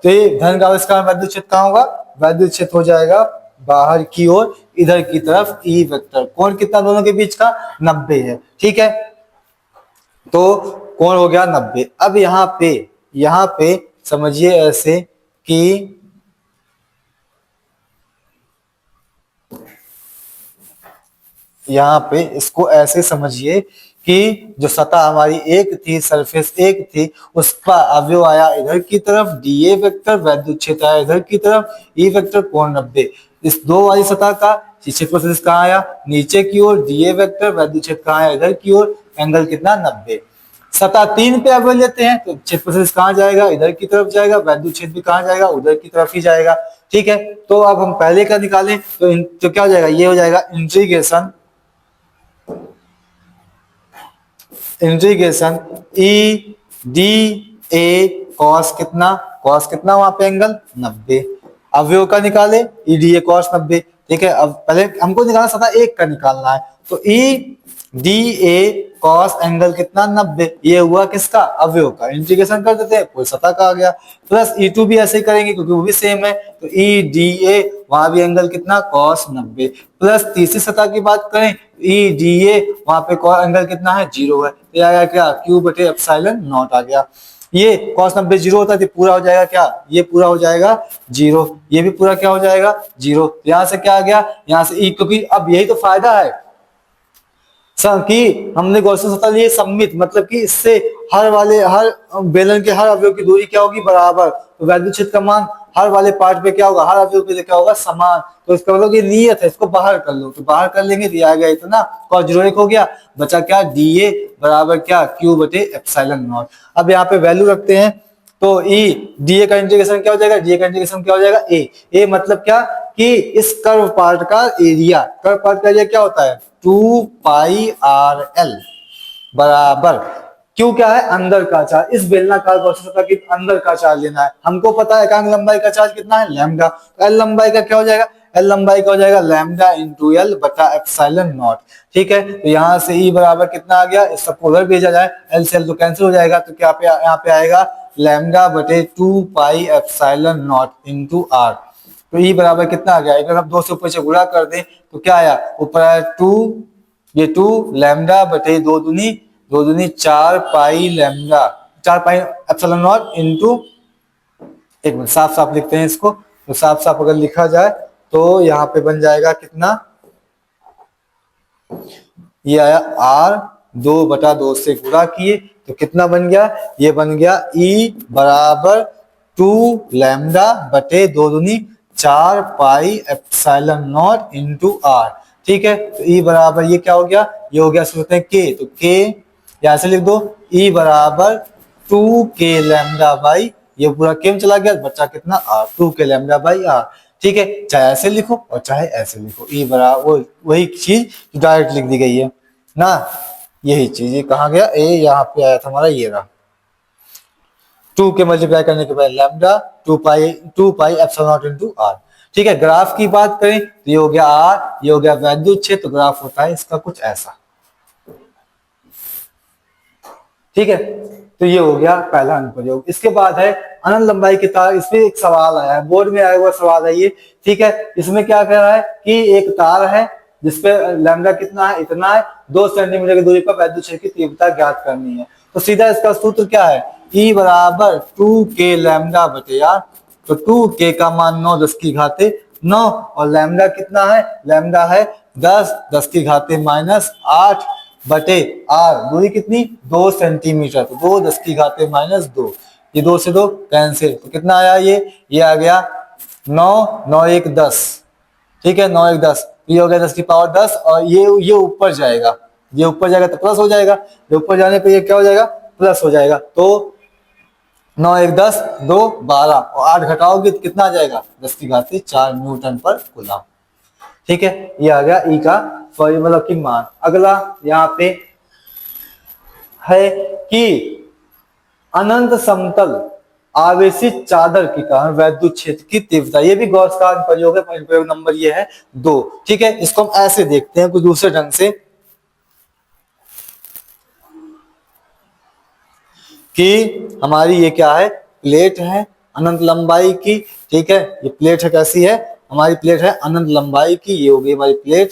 तो ये धन का आविष्कार वैद्युत क्षेत्र कहां होगा, वैद्युत क्षेत्र हो जाएगा बाहर की ओर, इधर की तरफ ई वेक्टर। कोण कितना दोनों के बीच का, 90 है। ठीक है, तो कोण हो गया 90। अब यहाँ पे समझिए ऐसे कि यहाँ पे इसको ऐसे समझिए कि जो सतह हमारी एक थी, सरफेस एक थी, उसका अवयव आया इधर की तरफ डी ए वेक्टर, वैद्युत क्षेत्र आया इधर की तरफ ई वेक्टर, कोण 90। इस दो वाली सतह का क्षेत्रफल सदिश कहाँ आया, नीचे की ओर डी ए वेक्टर, वैद्युत क्षेत्र कहाँ आया इधर की ओर, एंगल कितना 90। सतह 3 पे अवयव लेते हैं तो क्षेत्रफल सदिश कहाँ जाएगा, इधर की तरफ जाएगा, वैद्युत क्षेत्र भी कहाँ जाएगा, उधर की तरफ ही जाएगा। ठीक है, तो अब हम पहले का निकालें तो क्या हो जाएगा, ये हो जाएगा integration E D A cos कितना, कॉस कितना वहां पे एंगल 90। अवयव का निकाले ई डी ए कॉस 90। ठीक है, अब पहले हमको निकालना सतह एक का निकालना है, तो E D A cos angle कितना 90, ये हुआ किसका, अवयव का। इंटीग्रेशन कर देते हैं, कोई सतह का आ गया, प्लस ई टू भी ऐसे ही करेंगे क्योंकि वो भी सेम है, तो ई डी ए वहां भी एंगल कितना, कॉस 90, प्लस तीसरी सतह की बात करें ई डी ए वहां पे एंगल कितना है, 0 है, तो आया क्या, क्यू बटे एप्सिलॉन नॉट आ गया। ये cos 90 जीरो होता है तो पूरा हो जाएगा क्या, ये पूरा हो जाएगा जीरो, ये भी पूरा क्या हो जाएगा जीरो। यहां से क्या आ गया, यहां से ई, क्योंकि अब यही तो फायदा है कि हमने गॉसियन सूत्र लिए सममित, मतलब कि इससे हर बेलन के हर अवयव की दूरी क्या होगी, बराबर। तो वैद्युत क्षेत्र का मान हर वाले पार्ट पे क्या होगा, हर अवयव पे क्या होगा, समान। तो इसका मतलब ये नियत है, इसको बाहर कर लो, तो बाहर कर लेंगे तो आ गया इतना, cos 0 1 हो गया, बचा क्या dA बराबर क्या q बटे एप्सिलॉन नॉट। अब यहाँ पे वैल्यू रखते हैं, तो ई dA का इंटीग्रेशन क्या हो जाएगा, dA का इंटीग्रेशन क्या हो जाएगा a मतलब क्या कि इस कर्व पार्ट का एरिया, कर्व पार्ट का एरिया क्या होता है 2 पाई आर एल बराबर, क्यों क्या है अंदर का चार्ज, इस बेलनाकार गॉसियन के अंदर का चार्ज लेना है, हमको पता है एकांक लंबाई का चार्ज कितना है लैम्डा, तो एल लंबाई का क्या हो जाएगा, एल लंबाई का हो जाएगा लैम्डा इंटू एल बटा एप्सिलॉन नॉट। ठीक है, तो यहां से ई बराबर कितना आ गया, इसका पोलर भेजा जाए, एल से एल तो कैंसिल हो जाएगा, तो क्या पे यहाँ पे आएगा लैम्डा बटे 2 pi epsilon not into R. तो ई बराबर कितना आ गया, अगर हम दो से ऊपर से गुणा कर दें तो क्या आया, ऊपर आया 2, ये 2 लैम्डा बटे दो दूनी 4 pi lambda, 4 pi epsilon not into, एक मिनट साफ साफ लिखते हैं इसको, तो साफ साफ अगर लिखा जाए तो यहाँ पे बन जाएगा कितना, ये आया आर 2/2 से गुणा किए तो कितना बन गया, ये बन गया ई बराबर 2 लैम्डा बटे दो दूनी 4 pi epsilon not into R. ठीक है, तो ई बराबर ये क्या हो गया, ये हो गया सोचते हैं के, तो के यहां से लिख दो, ई बराबर 2 के लैम्डा बाई, ये पूरा के में चला गया, बच्चा कितना आर, 2 के लैम्डा बाई आर। ठीक है, चाहे ऐसे लिखो और चाहे ऐसे लिखो, ई बराबर वही चीज डायरेक्ट लिख दी गई है ना, यही चीज, ये कहा गया ए, यहाँ पे आया था हमारा, ये रहा 2 के मल्टीप्लाई करने के बाद lambda 2 pi epsilon nought into R. ठीक है, ग्राफ की बात करें तो ये हो गया आर, ये हो गया वैद्युत क्षेत्र, तो ग्राफ होता है इसका कुछ ऐसा। ठीक है, तो ये हो गया पहला अनुप्रयोग। इसके बाद है अनंत लंबाई की तार, इसमें एक सवाल आया है, बोर्ड में आया हुआ सवाल है ये। ठीक है, इसमें क्या कह रहा है कि एक तार है जिसपे लैम्डा कितना है, इतना है, 2 सेंटीमीटर की दूरी पर वैद्युत क्षेत्र की तीव्रता ज्ञात करनी है। तो सीधा इसका सूत्र क्या है, E बराबर 2 के लैम्डा बटे आर, तो 2 के का मान 9 10 की घाते 9, और लैम्डा कितना है, लैम्डा है 10 10 की घाते -8 बटे आर, दूरी कितनी 2 सेंटीमीटर, तो 2 10 की घाते -2, ये 2 से 2 कैंसिल, तो कितना आया, ये आ गया 9 9 1 10। ठीक है, 9 1 10, ये हो गया 10 की पावर 10, और ये ऊपर जाएगा, ये ऊपर जाएगा तो प्लस हो जाएगा, ये ऊपर जाने पे ये क्या हो जाएगा प्लस हो जाएगा, तो 9 1 10 2 12, और 8 घटाओगे तो कितना आ जाएगा 10 की घाते 4 न्यूटन पर कूलम। ठीक है, ये आ गया ई का फॉर्मूला की मान। अगला यहाँ पे है कि अनंत समतल आवेशित चादर के कारण वैद्युत क्षेत्र की तीव्रता, ये भी गॉस का अनुप्रयोग है, अनुप्रयोग नंबर ये है 2। ठीक है, इसको हम ऐसे देखते हैं कुछ दूसरे ढंग से कि हमारी ये क्या है, प्लेट है अनंत लंबाई की। ठीक है, ये प्लेट है, कैसी है हमारी प्लेट है अनंत लंबाई की, ये हो गई हमारी प्लेट।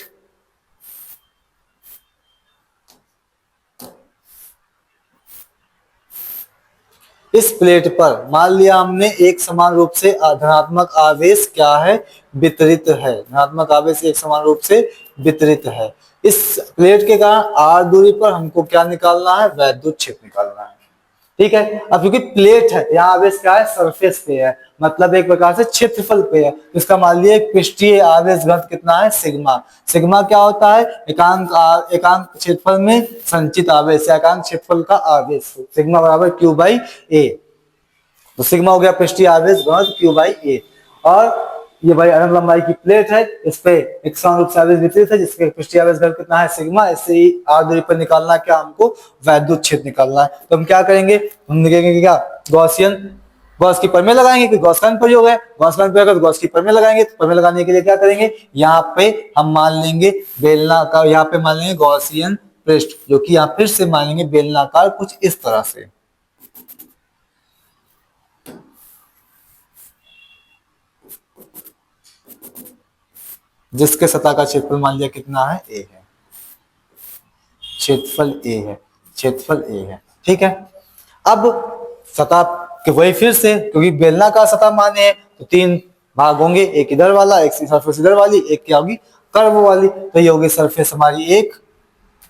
इस प्लेट पर मान लिया हमने एक समान रूप से धनात्मक आवेश क्या है वितरित है, धनात्मक आवेश एक समान रूप से वितरित है। इस प्लेट के कारण आर दूरी पर हमको क्या निकालना है, वैद्युत क्षेत्र निकालना है। ठीक है, अब क्योंकि प्लेट है यहाँ आवेश क्या है सरफेस पे है, मतलब एक प्रकार से क्षेत्रफल पे है, तो इसका मान लिया पृष्ठीय आवेश घनत्व कितना है सिग्मा। सिग्मा क्या होता है, एकांक क्षेत्रफल में संचित आवेश या एकांक क्षेत्रफल का आवेश, सिग्मा बराबर क्यू बाई ए। तो सिग्मा हो गया पृष्ठीय आवेश घनत्व क्यू बाई ए, और ये भाई अनंत लंबाई की प्लेट है, इस पे एक समान रूप से आवेश वितरित है जिसके पृष्ठीय आवेश घनत्व कितना है सिग्मा। इससे ही आर दूरी पर निकालना क्या, हमको वैद्युत क्षेत्र निकालना है। तो हम क्या करेंगे, हम देखेंगे क्या गॉसियन, गॉस की प्रमेय लगाएंगे कि गॉस का अनुप्रयोग है, गॉस का अनुप्रयोग है तो गॉस की प्रमेय लगाएंगे। तो प्रमेय लगाने के लिए क्या करेंगे, यहाँ पे हम मान लेंगे बेलनाकार, यहाँ पे मान लेंगे गॉसियन पृष्ठ, जो कि यहाँ फिर से मान लेंगे बेलनाकार कुछ इस तरह से, जिसके सतह का क्षेत्रफल मान लिया कितना है ए है, क्षेत्रफल ए है, क्षेत्रफल ए है। ठीक है, अब सतह के वही फिर से, क्योंकि बेलनाकार सतह माने हैं तो 3 भाग होंगे, एक इधर वाला, एक सरफेस इधर वाली, एक क्या होगी कर्व वाली। तो ये होगी सरफेस हमारी एक,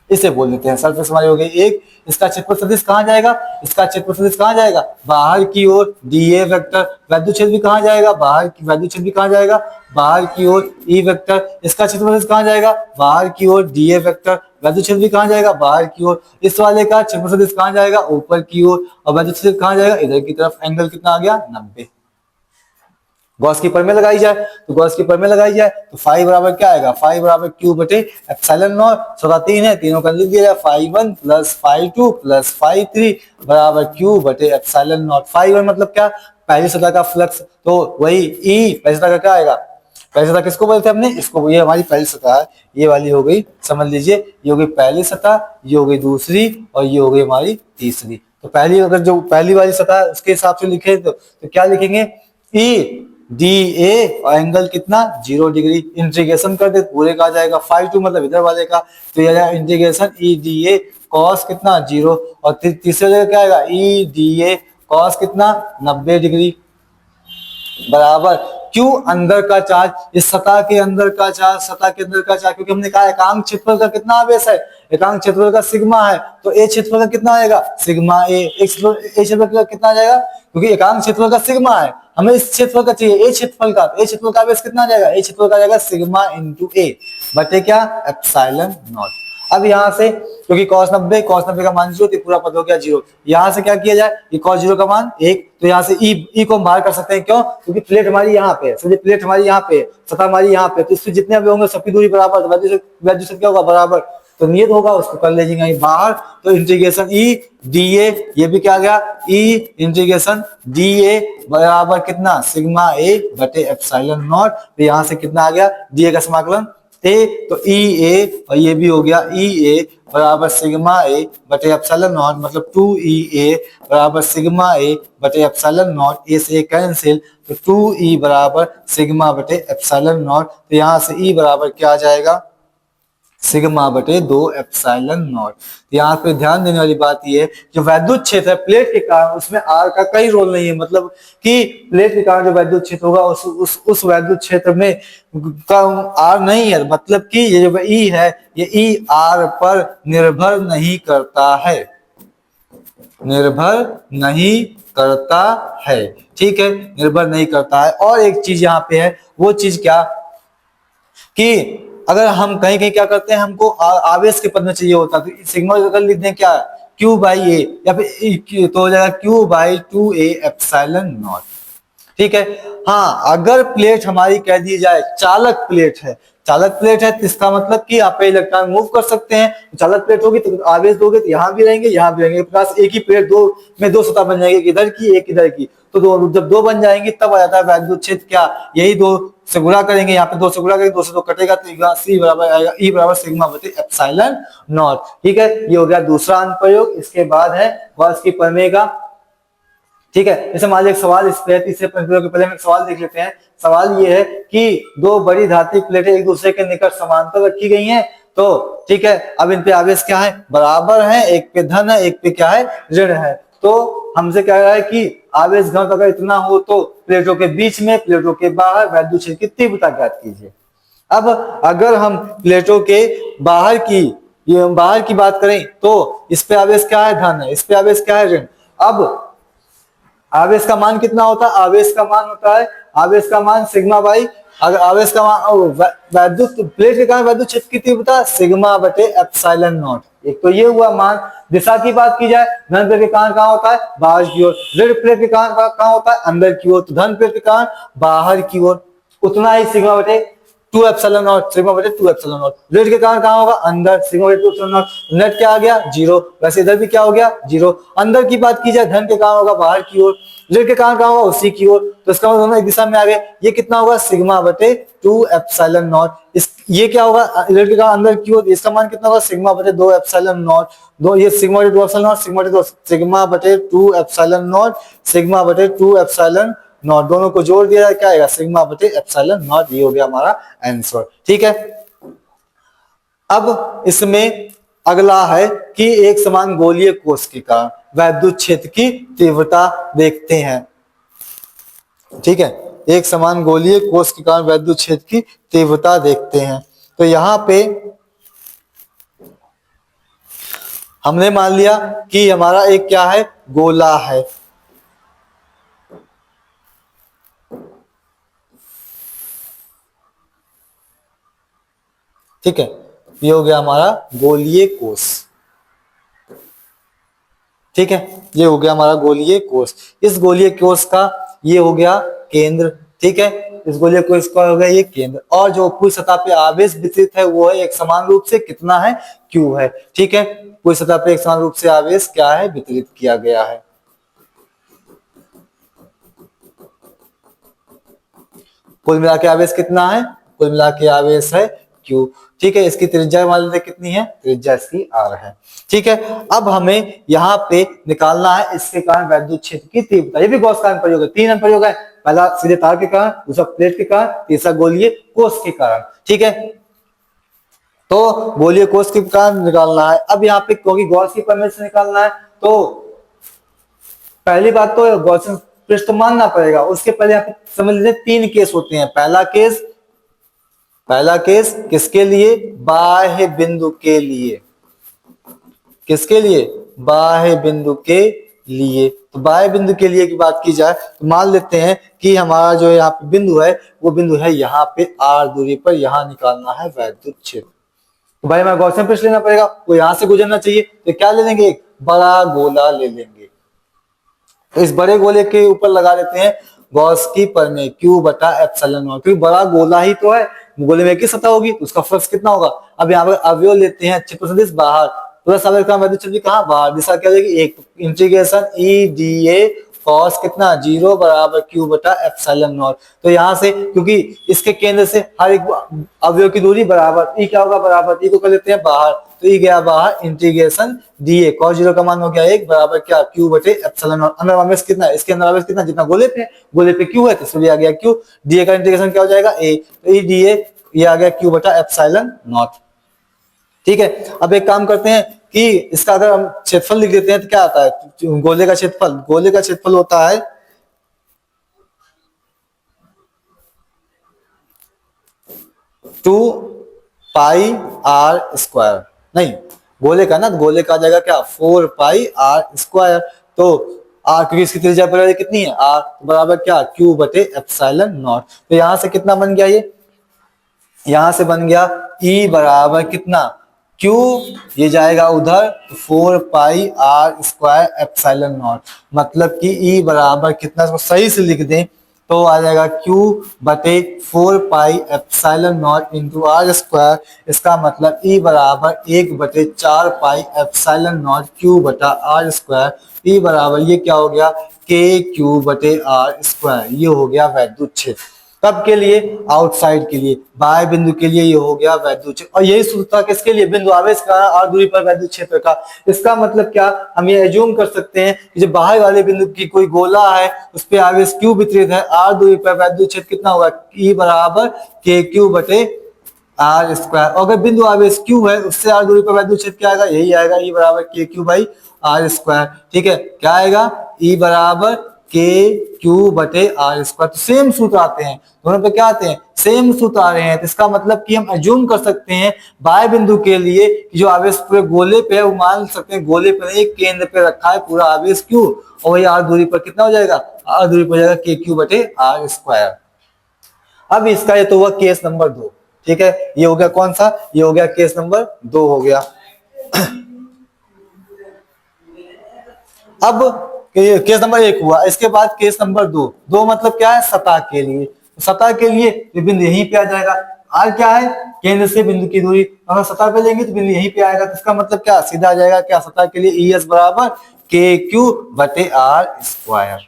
इसे बोल देते हैं सरफेस हमारी हो गई एक। इसका क्षेत्रफल सदिश कहाँ जाएगा, इसका क्षेत्रफल सदिश कहाँ जाएगा, बाहर की ओर, डीए वेक्टर। वैद्युत क्षेत्र भी कहाँ जाएगा, बाहर की, वैद्युत क्षेत्र भी कहाँ जाएगा, बाहर की ओर, ई वेक्टर। इसका क्षेत्रफल सदिश कहाँ जाएगा, बाहर की ओर, डीए वेक्टर। वैद्युत क्षेत्र भी कहाँ जाएगा, बाहर की ओर। इस वाले का क्षेत्रफल सदिश कहाँ जाएगा, ऊपर की ओर। और वैद्युत क्षेत्र कहाँ जाएगा, इधर की तरफ। एंगल कितना आ गया, 90। गॉस की प्रमेय लगाई जाए तो गॉस की प्रमेय लगाई जाए तो फाई बराबर क्या आएगा, फाई बराबर क्यू बटे एप्सिलॉन नॉट। सदा 3 है, तीनों का लिख दिया जाए, phi 1 plus phi 2 plus phi 3 बराबर क्यू बटे एप्सिलॉन नॉट। फाई 1 मतलब क्या, पहली सतह का फ्लक्स, तो वही ई पहली सतह का क्या आएगा, पहली सतह किसको बोलते हैं हमने, इसको। ये हमारी पहली सतह है, ये वाली हो गई, समझ लीजिए ये हो गई पहली सतह, ये हो गई दूसरी, और ये हो गई हमारी तीसरी। तो पहली, अगर जो पहली वाली सतह है उसके हिसाब से लिखे तो क्या लिखेंगे, ई डी ए और एंगल कितना 0 डिग्री। इंटीग्रेशन कर दे पूरे का आ जाएगा, फाई 2 मतलब इधर वाले का, तो ये आएगा integration E D A cos कितना 0, और तीसरे जगह क्या आएगा, ई डी ए कॉस कितना 90 डिग्री बराबर क्यों, अंदर का चार्ज, इस सतह के अंदर का चार्ज, सतह के अंदर का चार्ज, क्योंकि हमने कहा एकांक क्षेत्रफल का कितना आवेश है, एकांक क्षेत्रफल का सिग्मा है, तो ए क्षेत्रफल का कितना आएगा, सिग्मा ए। ए क्षेत्रफल का कितना आ जाएगा, क्योंकि एकांक क्षेत्रफल का सिग्मा है, हमें इस क्षेत्रफल का चाहिए ए क्षेत्रफल का, तो ए क्षेत्रफल का आवेश कितना आ जाएगा, ए क्षेत्रफल का आ जाएगा सिग्मा इंटू ए बटे क्या, एप्सिलॉन नॉट। अब यहाँ से क्योंकि cos 90 का मान 0, तो पूरा पद हो गया 0। यहाँ से क्या किया जाए, ये cos 0 का मान 1, तो यहाँ से ई को हम बाहर कर सकते हैं, क्यों, क्योंकि प्लेट हमारी यहाँ पे है, समझिए प्लेट हमारी यहाँ पे है, सतह हमारी यहाँ पे, तो इससे जितने भी होंगे सबकी दूरी बराबर, तो वैद्युत क्षेत्र क्या होगा बराबर, तो नियत होगा उसको कर ले जाएंगे बाहर। तो इंटीग्रेशन ई डी ए, ये भी क्या गया, ई इंटीग्रेशन डी ए बराबर कितना, सिग्मा ए बटे एप्सिलॉन नॉट। तो यहाँ से कितना आ गया, डी ए का समाकलन ए, तो ई ए, और ये भी हो गया ई ए बराबर सिग्मा ए बटे एप्सिलॉन नॉट, मतलब 2 ई ए बराबर सिग्मा ए बटे एप्सिलॉन नॉट। ए से कैंसिल, तो 2 ई बराबर सिग्मा बटे एप्सिलॉन नॉट। तो यहाँ से ई बराबर क्या आ जाएगा, सिग्मा बटे 2 एप्सिलॉन नॉट। यहाँ पे ध्यान देने वाली बात ये है, जो वैद्युत क्षेत्र है प्लेट के कारण, उसमें आर का कोई रोल नहीं है, मतलब कि प्लेट के कारण जो वैद्युत क्षेत्र होगा उस वैद्युत क्षेत्र में का आर नहीं है, मतलब कि ये जो ई है ये ई आर पर निर्भर नहीं करता है, निर्भर नहीं करता है, ठीक है, निर्भर नहीं करता है। और एक चीज यहाँ पे है, वो चीज क्या, कि अगर हम कहीं कहीं क्या करते हैं, हमको आवेश के पद में चाहिए होता है, तो सिग्मा अगर लिख दें क्या, क्यू बाई ए, या फिर तो हो जाएगा Q by 2 A epsilon not, ठीक है। हाँ, अगर प्लेट हमारी कह दी जाए चालक प्लेट है, चालक प्लेट है तो इसका मतलब कि आप इलेक्ट्रॉन मूव कर सकते हैं, चालक प्लेट होगी तो आवेश दोगे तो यहाँ भी रहेंगे, यहाँ भी रहेंगे, प्लस एक ही प्लेट दो सतह बन जाएगी, एक इधर की एक इधर की, तो जब दो बन जाएंगी तब आ जाता है वैद्युत क्षेत्र क्या, यही 2 से गुणा करेंगे, यहाँ पे 2 से गुणा करेंगे, 2 से 2 कटेगा, तो सी बराबर आएगा ई बराबर सिग्मा बटे एप्सिलॉन नॉट, ठीक है। ये हो गया दूसरा अनुप्रयोग। इसके बाद है गॉस की प्रमेय का, ठीक है। जैसे मान लीजिए एक सवाल इस पे, इससे पहले हम एक सवाल देख लेते हैं। सवाल ये है कि 2 बड़ी धात्विक प्लेटें एक दूसरे के निकट समांतर रखी गई हैं, तो ठीक है, अब इन पे आवेश क्या है, बराबर है, एक पे धन है, एक पे क्या है, ऋण है। तो हमसे कह रहा है कि आवेश घनत्व अगर इतना हो तो प्लेटों के बीच में, प्लेटों के बाहर वैद्युत क्षेत्र की तीव्रता ज्ञात कीजिए। अब अगर हम प्लेटों के बाहर की बात करें तो इस पे आवेश क्या है, धन है, इस पे आवेश क्या है, ऋण। अब आवेश का मान कितना होता है, आवेश का मान होता है, आवेश का मान सिग्मा बाई, अगर आवेश का मान वैद्युत प्लेट के कारण वैद्युत क्षेत्र की तीव्रता सिग्मा बटे एप्सिलॉन नॉट। एक तो ये हुआ मान। दिशा की बात की जाए, धन प्लेट के कारण कहाँ होता है, बाहर की ओर, ऋण प्लेट के कारण कहाँ होता है, अंदर की ओर, तो धन प्लेट के कारण बाहर की ओर, उतना ही सिग्मा बटे 2 एप्सिलॉन नॉट, सिग्मा बटे 2 एप्सिलॉन नॉट। ऋण के कारण कहाँ होगा, अंदर, सिग्मा बटे 2 एप्सिलॉन नॉट। नेट क्या आ गया, 0, वैसे इधर भी क्या हो गया, 0। अंदर की बात की जाए, धन के कारण होगा बाहर की ओर, ऋण के कारण कहाँ होगा, उसी की ओर, तो इसका मतलब दोनों एक दिशा में आ गए। ये कितना होगा, सिग्मा बटे 2 एप्सिलॉन नॉट। ये क्या होगा, ऋण के कारण अंदर की ओर, इसका मान कितना होगा, सिग्मा बटे 2 एप्सिलॉन नॉट। ये सिग्मा बटे 2 एप्सिलॉन नॉट, सिग्मा बटे 2 एप्सिलॉन नॉट, सिग्मा बटे 2 एप्सिलॉन नॉट, दोनों को जोड़ दिया क्या आएगा, सिग्मा बटे एप्सिलॉन नॉट। ये हो गया हमारा आंसर, ठीक है। अब इसमें अगला है कि एक समान गोलीय कोष के कारण वैद्युत क्षेत्र की तीव्रता देखते हैं। ठीक है, एक समान गोलीय कोष के कारण वैद्युत क्षेत्र की तीव्रता देखते हैं। तो यहां पे हमने मान लिया कि हमारा एक क्या है, गोला है। ठीक है, ये हो गया हमारा गोलीय कोष। ठीक है, ये हो गया हमारा गोलीय कोष। इस गोलीय कोष का ये हो गया केंद्र। ठीक है, इस गोलीय कोष का हो गया ये केंद्र, और जो पूरी सतह पे आवेश वितरित है वो है एक समान रूप से कितना है, Q है। ठीक है, पूरी सतह पे एक समान रूप से आवेश क्या है, वितरित किया गया है। कुल मिला के आवेश कितना है, कुल मिला के आवेश है Q। ठीक है, इसकी त्रिज्या मान लेते कितनी है, त्रिज्या इसकी R है। ठीक है, अब हमें यहाँ पे निकालना है इसके कारण वैद्युत क्षेत्र की तीव्रता। ये भी गॉस का प्रयोग है, 3 प्रयोग है। पहला सीधे तार के कारण, दूसरा प्लेट के कारण, तीसरा गोलीय कोष के कारण। ठीक है, तो गोलीय कोष के कारण निकालना है। अब यहाँ पे क्योंकि गॉस की प्रमेय से निकालना है, तो पहली बात तो गॉसियन पृष्ठ मानना पड़ेगा। उसके पहले यहाँ पे समझ लीजिए 3 केस होते हैं। पहला केस किसके लिए, बाह्य बिंदु के लिए। किसके लिए, बाह्य बिंदु के लिए। तो बाह्य बिंदु के लिए की बात की जाए तो मान लेते हैं कि हमारा जो यहाँ पे बिंदु है वो बिंदु है यहाँ पे R दूरी पर, यहाँ निकालना है वैद्युत क्षेत्र। तो भाई हमें गॉसियन पृष्ठ लेना पड़ेगा, वो यहाँ से गुजरना चाहिए। तो क्या ले लेंगे, एक बड़ा गोला ले लेंगे। तो इस बड़े गोले के ऊपर लगा देते हैं गॉस की प्रमेय, Q बटा एप्सिलॉन नॉट, क्योंकि बड़ा गोला ही तो है, गोले में की सतह होगी, उसका फ्लक्स कितना होगा। अब यहाँ पर अवयव लेते हैं, क्षेत्र सदिश बाहर, पूरा सागर का वैद्युत क्षेत्र कहाँ, बाहर, दिशा क्या हो जाएगी, एक। इंटीग्रेशन E dA कॉस कितना 0 बराबर Q बटा एप्सिलॉन नॉट। तो यहाँ से क्योंकि इसके केंद्र से हर एक अवयव की दूरी बराबर, E क्या होगा, बराबर E को कर लेते हैं बाहर, तो E गया बाहर, इंटीग्रेशन dA कॉस 0 का मान हो गया 1 बराबर क्या, Q बटे एप्सिलॉन नॉट। अंदर आवेश कितना है, इसके अंदर आवेश कितना, जितना गोले पे Q है, तो इसलिए आ गया Q। dA का इंटीग्रेशन क्या हो जाएगा A, तो E dA ये आ गया Q बटा एप्सिलॉन नॉट। ठीक है, अब एक काम करते हैं कि इसका अगर हम क्षेत्रफल लिख देते हैं तो क्या आता है, गोले का क्षेत्रफल। गोले का क्षेत्रफल होता है 2 पाई R स्क्वायर, नहीं गोले का ना, गोले का आ जाएगा क्या, 4 पाई R स्क्वायर। तो R क्योंकि इसकी त्रिज्या पर कितनी है R, बराबर क्या, Q बटे एप्सिलॉन नॉट। तो यहां से कितना बन गया, ये यहां से बन गया E बराबर कितना, Q ये जाएगा उधर, 4 पाई R स्क्वायर एप्सिलॉन नॉट। मतलब कि E बराबर कितना, इसको सही से लिख दें तो आ जाएगा Q बटे 4 pi epsilon not into R square. इसका मतलब E बराबर 1 बटे 4 पाई एप्सिलॉन नॉट Q बटा R स्क्वायर। E बराबर ये क्या हो गया, KQ बटे R स्क्वायर। ये हो गया वैद्युत क्षेत्र। कब के लिए, आउटसाइड के लिए, बाह्य बिंदु के लिए ये हो गया वैद्युत क्षेत्र। और यही सूत्र था किसके लिए, बिंदु आवेश का R दूरी पर वैद्युत क्षेत्र का। इसका मतलब क्या, हम ये एज्यूम कर सकते हैं कि जो बाहर वाले बिंदु की कोई गोला है उस पे आवेश Q वितरित है, R दूरी पर वैद्युत क्षेत्र कितना होगा, E बराबर KQ बटे R स्क्वायर। और अगर बिंदु आवेश Q है उससे R दूरी पर वैद्युत क्षेत्र क्या आएगा, यही आएगा, E बराबर KQ बाई R स्क्वायर। ठीक है, क्या आएगा, E बराबर KQ बटे R स्क्वायर। तो सेम सूत्र आते हैं दोनों पे, क्या आते हैं, सेम सूत्र आ रहे हैं। तो इसका मतलब कि हम अज्यूम कर सकते हैं बाह्य बिंदु के लिए कि जो आवेश पूरे गोले पे है वो मान सकते हैं गोले पे नहीं, केंद्र पे रखा है पूरा आवेश Q, और वही R दूरी पर कितना हो जाएगा, R दूरी पर जाएगा KQ बटे R स्क्वायर। अब इसका ये तो हुआ केस नंबर 2। ठीक है, ये हो गया कौन सा, ये हो गया केस नंबर 2 हो गया। अब केस नंबर 1 हुआ, इसके बाद केस नंबर 2। 2 मतलब क्या है, सतह के लिए। सतह के लिए बिंदु यहीं पे आ जाएगा। R क्या है, केंद्र से बिंदु की दूरी, अगर सतह पे लेंगे तो बिंदु यहीं पे आएगा। तो इसका मतलब क्या, सीधा आ जाएगा क्या, सतह के लिए ES बराबर KQ बटे R स्क्वायर।